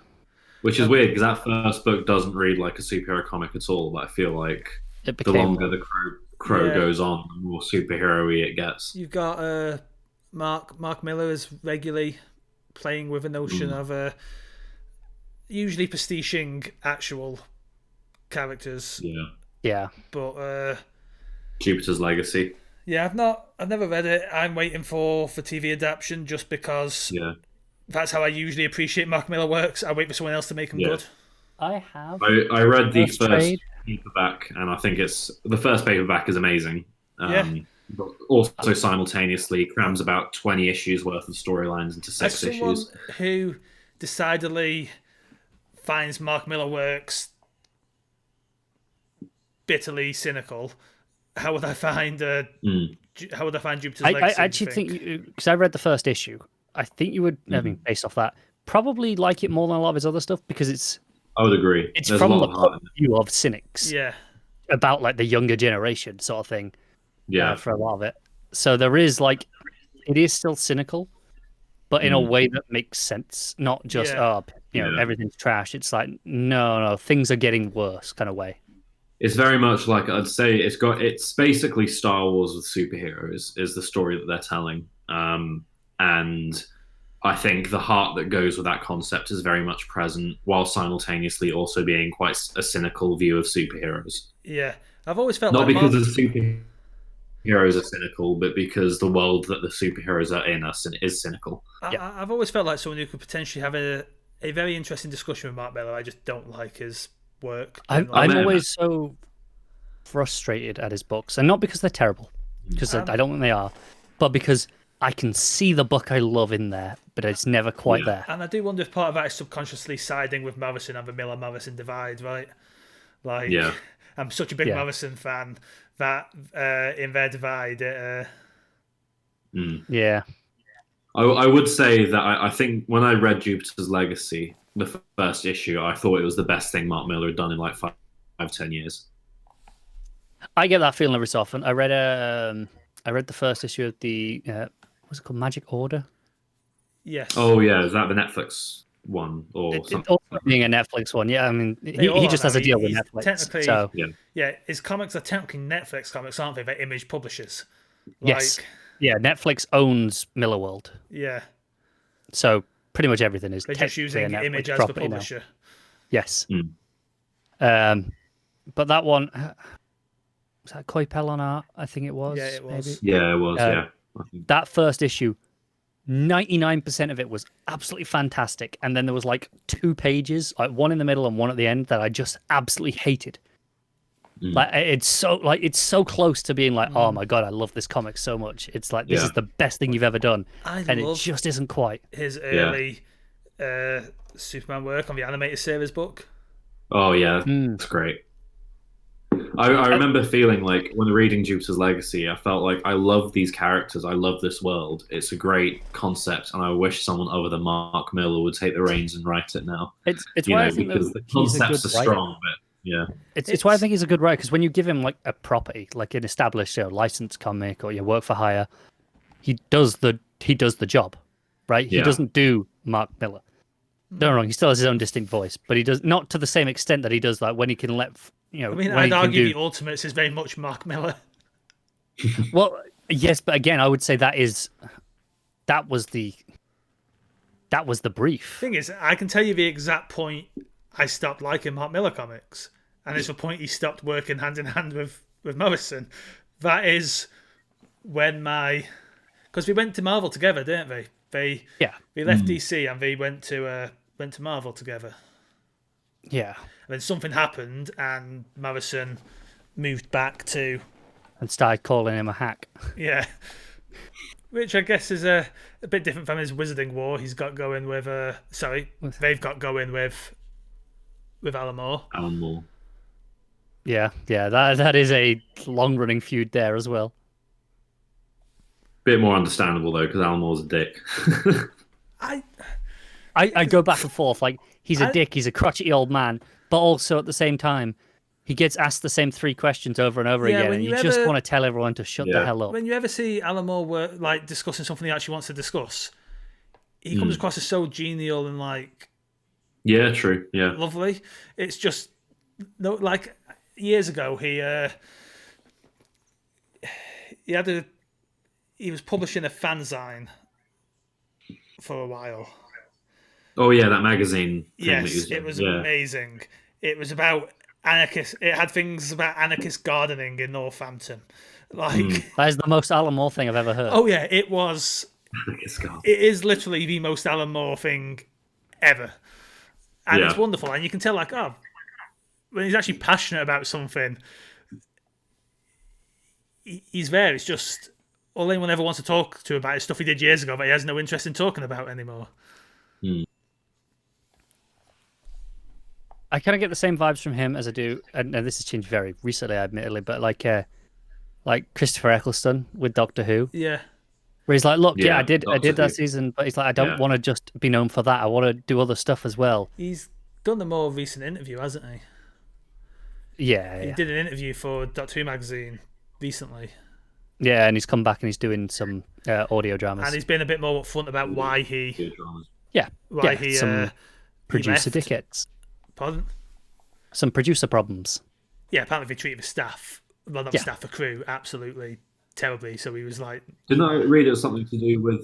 Speaker 3: which is weird because that first book doesn't read like a superhero comic at all. But I feel like
Speaker 2: It
Speaker 3: the
Speaker 2: became
Speaker 3: longer
Speaker 2: one.
Speaker 3: the Crow
Speaker 1: Yeah.
Speaker 3: goes on, the more superhero-y it gets.
Speaker 1: You've got Mark Miller is regularly playing with a notion of usually pastiching actual characters,
Speaker 3: Yeah,
Speaker 2: Yeah.
Speaker 1: but
Speaker 3: Jupiter's Legacy.
Speaker 1: yeah, I've never read it. I'm waiting for TV adaptation just because
Speaker 3: Yeah,
Speaker 1: that's how I usually appreciate Mark Miller works. I wait for someone else to make them
Speaker 3: Yeah.
Speaker 1: good.
Speaker 2: I have.
Speaker 3: I read the
Speaker 2: First
Speaker 3: first
Speaker 2: trade.
Speaker 3: paperback, and I think the first paperback is amazing.
Speaker 1: Yeah.
Speaker 3: But also simultaneously crams about 20 issues worth of storylines into
Speaker 1: As
Speaker 3: 6
Speaker 1: someone
Speaker 3: issues.
Speaker 1: who decidedly finds Mark Miller works bitterly cynical, how would I find Jupiter's
Speaker 2: I
Speaker 1: Legacy?
Speaker 2: actually think because I read the first issue, I think you would. I mean, based off that, probably like it more than a lot of his other stuff because it's
Speaker 3: I would agree.
Speaker 2: it's
Speaker 3: There's
Speaker 2: from
Speaker 3: a lot
Speaker 2: the
Speaker 3: of heart
Speaker 2: point
Speaker 3: in
Speaker 2: of view of cynics
Speaker 1: Yeah,
Speaker 2: about like the younger generation sort of thing.
Speaker 3: it. Yeah,
Speaker 2: For a lot of it, so there is like it is still cynical, but in a way that makes sense, not just
Speaker 1: Yeah.
Speaker 3: Yeah.
Speaker 2: everything's trash. It's like no, things are getting worse kind of way.
Speaker 3: it's very much like I'd say it's basically Star Wars with superheroes is the story that they're telling, and I think the heart that goes with that concept is very much present, while simultaneously also being quite a cynical view of superheroes.
Speaker 1: yeah. I've always felt
Speaker 3: Not
Speaker 1: like
Speaker 3: because
Speaker 1: Mark,
Speaker 3: the superheroes are cynical, but because the world that the superheroes are in us is cynical.
Speaker 1: I've always felt like someone who could potentially have a very interesting discussion with Mark Miller. I just don't like his work.
Speaker 2: I'm
Speaker 3: man.
Speaker 2: always so frustrated at his books, and not because they're terrible, because I don't think they are, but because I can see the book I love in there, but it's never quite there.
Speaker 1: And I do wonder if part of that is subconsciously siding with Morrison and the Miller Morrison divide, right? Like,
Speaker 3: Yeah.
Speaker 1: I'm such a big
Speaker 2: Yeah.
Speaker 1: Morrison fan that in their divide,
Speaker 2: Yeah,
Speaker 3: I would say that I think when I read Jupiter's Legacy, the first issue, I thought it was the best thing Mark Miller had done in like 5-10 years.
Speaker 2: I get that feeling every so often. I read the first issue of the what's it called, Magic Order.
Speaker 1: yes.
Speaker 3: Oh yeah, is that the Netflix one or
Speaker 2: It
Speaker 3: something?
Speaker 2: also being a Netflix one, yeah. I mean,
Speaker 1: They all
Speaker 2: he
Speaker 1: are
Speaker 2: just
Speaker 1: now.
Speaker 2: has a deal with
Speaker 1: He's
Speaker 2: Netflix.
Speaker 1: technically-
Speaker 2: So
Speaker 3: Yeah.
Speaker 1: His comics are technically Netflix comics, aren't they? They're Image publishers.
Speaker 2: yes,
Speaker 1: Like,
Speaker 2: yeah. Netflix owns Millarworld,
Speaker 1: yeah.
Speaker 2: so pretty much everything is
Speaker 1: They're just
Speaker 2: technically
Speaker 1: using
Speaker 2: a Netflix
Speaker 1: Image as the
Speaker 2: property now.
Speaker 1: publisher.
Speaker 2: Yes.
Speaker 3: Mm.
Speaker 2: But that one was that Koi Pell on art? I think it was.
Speaker 1: Yeah, it was.
Speaker 2: Maybe.
Speaker 3: Yeah, it was. Yeah, I think.
Speaker 2: That first issue, 99% of it was absolutely fantastic, and then there was like 2 pages, like one in the middle and one at the end, that I just absolutely hated. Like it's so close to being like, oh my god, I love this comic so much. It's like this
Speaker 3: Yeah.
Speaker 2: is the best thing you've ever done,
Speaker 1: I
Speaker 2: and it
Speaker 1: love
Speaker 2: just isn't quite.
Speaker 1: his early Superman work on the animated series book.
Speaker 3: Oh yeah, that's great. I remember feeling like when reading Jupiter's Legacy, I felt like I love these characters. I love this world. It's a great concept, and I wish someone other than Mark Miller would take the reins and write it now.
Speaker 2: It's
Speaker 3: You
Speaker 2: why
Speaker 3: know,
Speaker 2: I think
Speaker 3: because
Speaker 2: that
Speaker 3: the
Speaker 2: he's a good
Speaker 3: concepts are
Speaker 2: writer.
Speaker 3: strong, but yeah,
Speaker 2: It's why I think he's a good writer, because when you give him like a property, like an established licensed comic or your work for hire, he does the job, right? He
Speaker 3: Yeah.
Speaker 2: doesn't do Mark Miller. Don't get me wrong, he still has his own distinct voice, but he does not to the same extent that he does like when he can let
Speaker 1: I mean,
Speaker 2: when he
Speaker 1: I'd
Speaker 2: can
Speaker 1: argue
Speaker 2: do.
Speaker 1: the Ultimates is very much Mark Miller.
Speaker 2: Well, yes, but again, I would say that was the brief.
Speaker 1: Thing is, I can tell you the exact point I stopped liking Mark Miller comics, and it's the point he stopped working hand in hand with Morrison. That is when because we went to Marvel together, didn't we? They left DC and they went to Marvel together.
Speaker 2: Yeah,
Speaker 1: And then something happened, and Morrison moved back to
Speaker 2: and started calling him a hack.
Speaker 1: yeah, which I guess is a bit different from his Wizarding War. He's got going with they've got going with Alan Moore.
Speaker 3: Alan Moore.
Speaker 2: Yeah, that is a long running feud there as well.
Speaker 3: Bit more understandable though, because Alan Moore's a dick.
Speaker 2: I go back and forth. Like he's a dick, he's a crotchety old man, but also at the same time, he gets asked the same 3 questions over and over
Speaker 1: Yeah,
Speaker 2: again,
Speaker 1: when
Speaker 2: and
Speaker 1: you
Speaker 2: you just
Speaker 1: ever-
Speaker 2: want to tell everyone to shut the
Speaker 3: Yeah.
Speaker 2: hell up.
Speaker 1: When you ever see Alan Moore like discussing something he actually wants to discuss, he comes across as so genial and like
Speaker 3: Yeah, true. Yeah.
Speaker 1: lovely. It's just no, like years ago he was publishing a fanzine for a while.
Speaker 3: Oh yeah, that magazine thing that he
Speaker 1: Yes,
Speaker 3: was
Speaker 1: it
Speaker 3: doing.
Speaker 1: was
Speaker 3: Yeah.
Speaker 1: amazing. It was about anarchist. It had things about anarchist gardening in Northampton. Like,
Speaker 2: That is the most Alan Moore thing I've ever heard.
Speaker 1: oh yeah, it was.
Speaker 3: It's gone.
Speaker 1: It is literally the most Alan Moore thing ever, and it's
Speaker 3: Yeah.
Speaker 1: wonderful. And you can tell, like, when he's actually passionate about something, he's there. It's just all anyone ever wants to talk to about is stuff he did years ago that he has no interest in talking about anymore.
Speaker 2: I kind of get the same vibes from him as I do, and this has changed very recently, admittedly, but like Christopher Eccleston with Doctor Who,
Speaker 1: Yeah,
Speaker 2: where he's like, "Look, yeah,
Speaker 3: Yeah,
Speaker 2: I did
Speaker 3: Doctor
Speaker 2: that
Speaker 3: Who.
Speaker 2: season, but he's like, I don't
Speaker 3: Yeah.
Speaker 2: want to just be known for that. I want to do other stuff as well."
Speaker 1: he's done the more recent interview, hasn't he?
Speaker 2: Yeah,
Speaker 1: He
Speaker 2: yeah,
Speaker 1: did an interview for Doctor Who magazine recently,
Speaker 2: yeah, and he's come back and he's doing some audio dramas.
Speaker 1: and he's been a bit more upfront about why
Speaker 3: Good dramas.
Speaker 2: yeah, some
Speaker 1: he
Speaker 2: producer
Speaker 1: left.
Speaker 2: dickheads,
Speaker 1: Pardon?
Speaker 2: some producer problems.
Speaker 1: Yeah, apparently they treated the staff, well, not
Speaker 2: Yeah.
Speaker 1: staff, the crew, absolutely terribly. So he was like,
Speaker 3: Didn't I read it was something to do with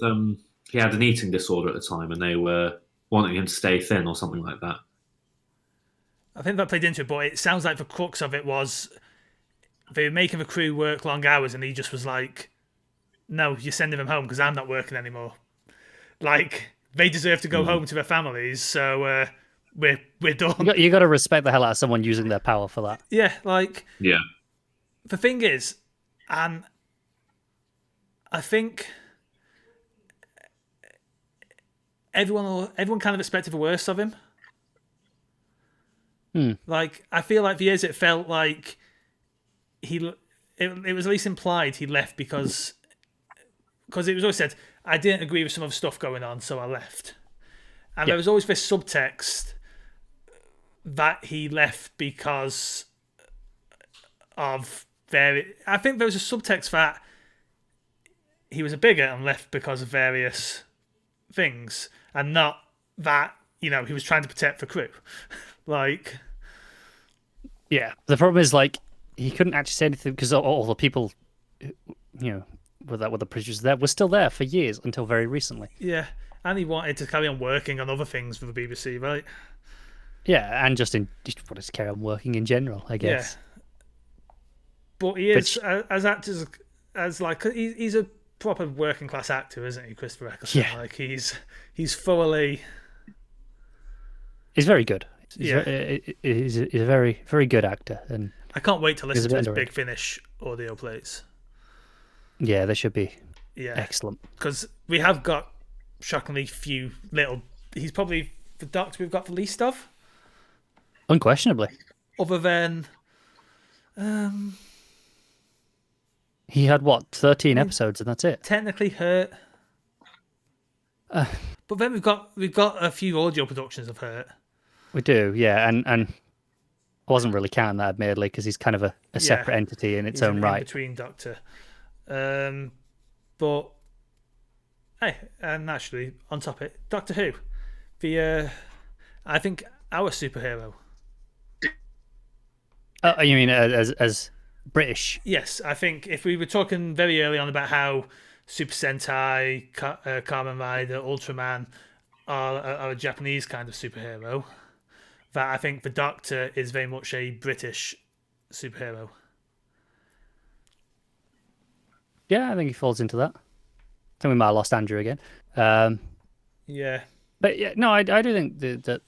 Speaker 3: he had an eating disorder at the time and they were wanting him to stay thin or something like that.
Speaker 1: I think that played into it, but it sounds like the crux of it was they were making the crew work long hours, and he just was like, "No, you're sending them home because I'm not working anymore. Like they deserve to go home to their families, so we're done."
Speaker 2: You got to respect the hell out of someone using their power for that.
Speaker 1: Yeah, like
Speaker 3: Yeah.
Speaker 1: the thing is, and I think everyone kind of expected the worst of him. Like I feel like for years it felt like it was at least implied he left because it was always said I didn't agree with some of the stuff going on, so I left. And there was always this subtext that he left because of I think there was a subtext that he was a bigot and left because of various things, and not that he was trying to protect the crew. Like,
Speaker 2: Yeah, the problem is like he couldn't actually say anything because all the people, with the producers there were still there for years until very recently.
Speaker 1: yeah, and he wanted to carry on working on other things for the BBC, right?
Speaker 2: Yeah, and just wanted to carry on working in general, I guess.
Speaker 1: But he is as actors as like he's a proper working class actor, isn't he, Christopher Eccleston?
Speaker 2: Yeah.
Speaker 1: Like he's thoroughly.
Speaker 2: He's very good.
Speaker 1: Yeah.
Speaker 2: He's a very, very good actor, and
Speaker 1: I can't wait to listen
Speaker 2: a
Speaker 1: to
Speaker 2: bit
Speaker 1: his
Speaker 2: underrated.
Speaker 1: Big Finish audio plays.
Speaker 2: yeah, they should be
Speaker 1: Yeah,
Speaker 2: excellent.
Speaker 1: because we have got shockingly few little. He's probably the Doctor we've got the least of,
Speaker 2: Unquestionably,
Speaker 1: other than
Speaker 2: he had 13 episodes, and that's it.
Speaker 1: technically Hurt. But then we've got a few audio productions of Hurt.
Speaker 2: We do, yeah, and I wasn't really counting that admittedly because he's kind of a separate entity in its
Speaker 1: He's
Speaker 2: own
Speaker 1: an
Speaker 2: right.
Speaker 1: in-between Doctor. But hey, and actually on topic, Doctor Who, I think our superhero.
Speaker 2: You mean as British?
Speaker 1: Yes, I think if we were talking very early on about how Super Sentai, Kamen Rider, Ultraman are a Japanese kind of superhero, that I think the Doctor is very much a British superhero.
Speaker 2: Yeah, I think he falls into that. I think we might have lost Andrew again.
Speaker 1: Yeah.
Speaker 2: But yeah, no, I do think that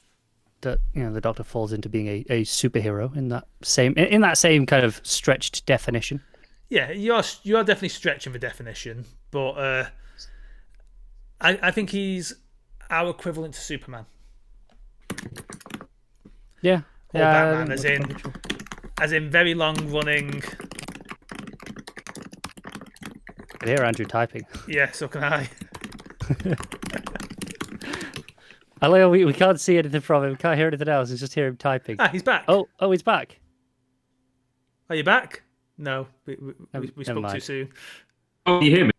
Speaker 2: the Doctor falls into being a superhero in that same kind of stretched definition.
Speaker 1: Yeah, you are definitely stretching the definition, but I think he's our equivalent to Superman.
Speaker 2: Yeah,
Speaker 1: Or Batman, as in very long running.
Speaker 2: I can hear Andrew typing.
Speaker 1: Yeah, so can I.
Speaker 2: We can't see anything from him. We can't hear anything else. We just hear him typing.
Speaker 1: He's back.
Speaker 2: Oh, he's back.
Speaker 1: Are you back? No, we
Speaker 2: Never
Speaker 1: spoke too
Speaker 2: mind.
Speaker 1: soon.
Speaker 3: Oh, can you hear me?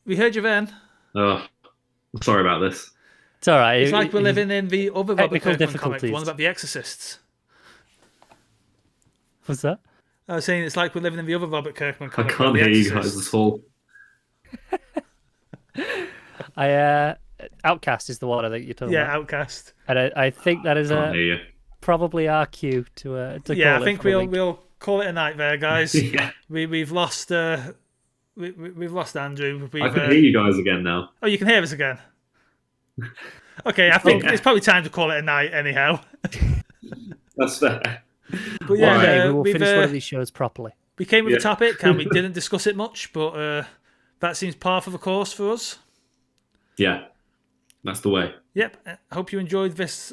Speaker 1: We heard you then.
Speaker 3: Oh, sorry about this.
Speaker 2: It's all right.
Speaker 1: It's like we're living in the other Robert
Speaker 2: Technical
Speaker 1: Kirkman comic, the
Speaker 2: difficulties.
Speaker 1: one about the exorcists.
Speaker 2: What's that?
Speaker 1: I was saying it's like we're living in the other Robert Kirkman
Speaker 3: I
Speaker 1: comic.
Speaker 3: can't
Speaker 1: about
Speaker 3: hear
Speaker 1: the
Speaker 3: you guys
Speaker 1: Exorcists.
Speaker 3: at all.
Speaker 2: Outcast is the one I think you're talking
Speaker 1: Yeah,
Speaker 2: about.
Speaker 1: Outcast.
Speaker 2: And I think that is
Speaker 3: Can't hear you.
Speaker 2: probably our cue to
Speaker 1: Yeah,
Speaker 2: call
Speaker 1: I think
Speaker 2: it for the week.
Speaker 1: we'll call it a night there, guys.
Speaker 3: Yeah.
Speaker 1: We've lost we've lost Andrew.
Speaker 3: I can hear you guys again now.
Speaker 1: Oh, you can hear us again. Okay, I think
Speaker 3: Yeah.
Speaker 1: it's probably time to call it a night anyhow.
Speaker 3: That's fair.
Speaker 1: But yeah,
Speaker 3: Right.
Speaker 2: Okay, we will
Speaker 1: we've,
Speaker 2: finish one of these shows proproperly.
Speaker 1: we came with a
Speaker 3: Yeah.
Speaker 1: topic and we didn't discuss it much, but that seems par for the course for us.
Speaker 3: Yeah, that's the way.
Speaker 1: Yep. I hope you enjoyed this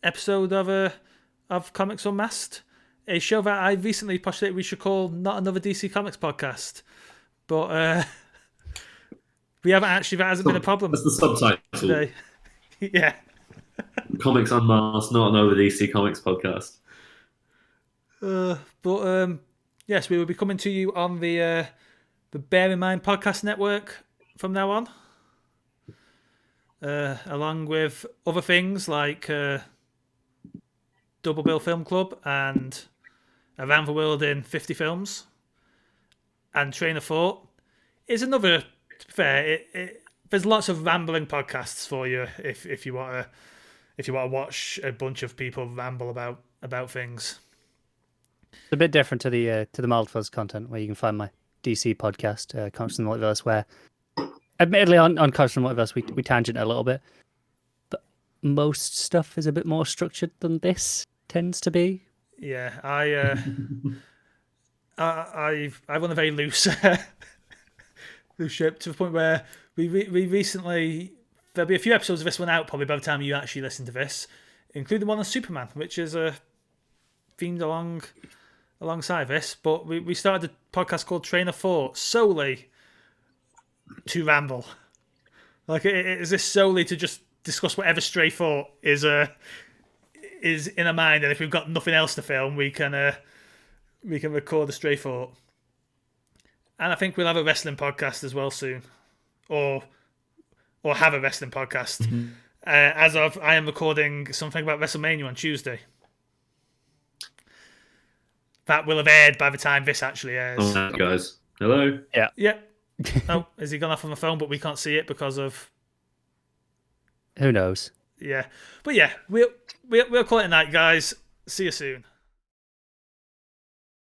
Speaker 1: episode of Comics Unmasked, a show that I recently postulated we should call Not Another DC Comics Podcast. But we haven't actually, that hasn't been a problem
Speaker 3: That's the subtitle.
Speaker 1: today. Yeah.
Speaker 3: Comics Unmasked, not another DC Comics podcast.
Speaker 1: But yes, we will be coming to you on the Bear in Mind podcast network from now on, along with other things like Double Bill Film Club and Around the World in 50 Films, and Train of Thought is another. To be fair, there's lots of rambling podcasts for you if you want to watch a bunch of people ramble about things.
Speaker 2: It's a bit different to the Mild Fuzz content, where you can find my DC podcast, Comics in the Multiverse, where, admittedly, on Comics in the Multiverse, we tangent a little bit, but most stuff is a bit more structured than this tends to be.
Speaker 1: Yeah, I run a very loose loose ship to the point where we recently, there'll be a few episodes of this one out probably by the time you actually listen to this, including one on Superman, which is themed alongside this. But we started a podcast called Train of Thought solely to ramble. Like, is this solely to just discuss whatever stray thought is in our mind, and if we've got nothing else to film, we can record a stray thought. And I think we'll have a wrestling podcast as well soon, or have a wrestling podcast.
Speaker 2: Mm-hmm.
Speaker 1: As of, I am recording something about WrestleMania on Tuesday. That will have aired by the time this actually airs.
Speaker 3: Oh, guys. Hello.
Speaker 1: Yep. Oh, has he gone off on the phone? But we can't see it because of.
Speaker 2: Who knows?
Speaker 1: Yeah, but yeah, we'll call it a night, guys. See you soon.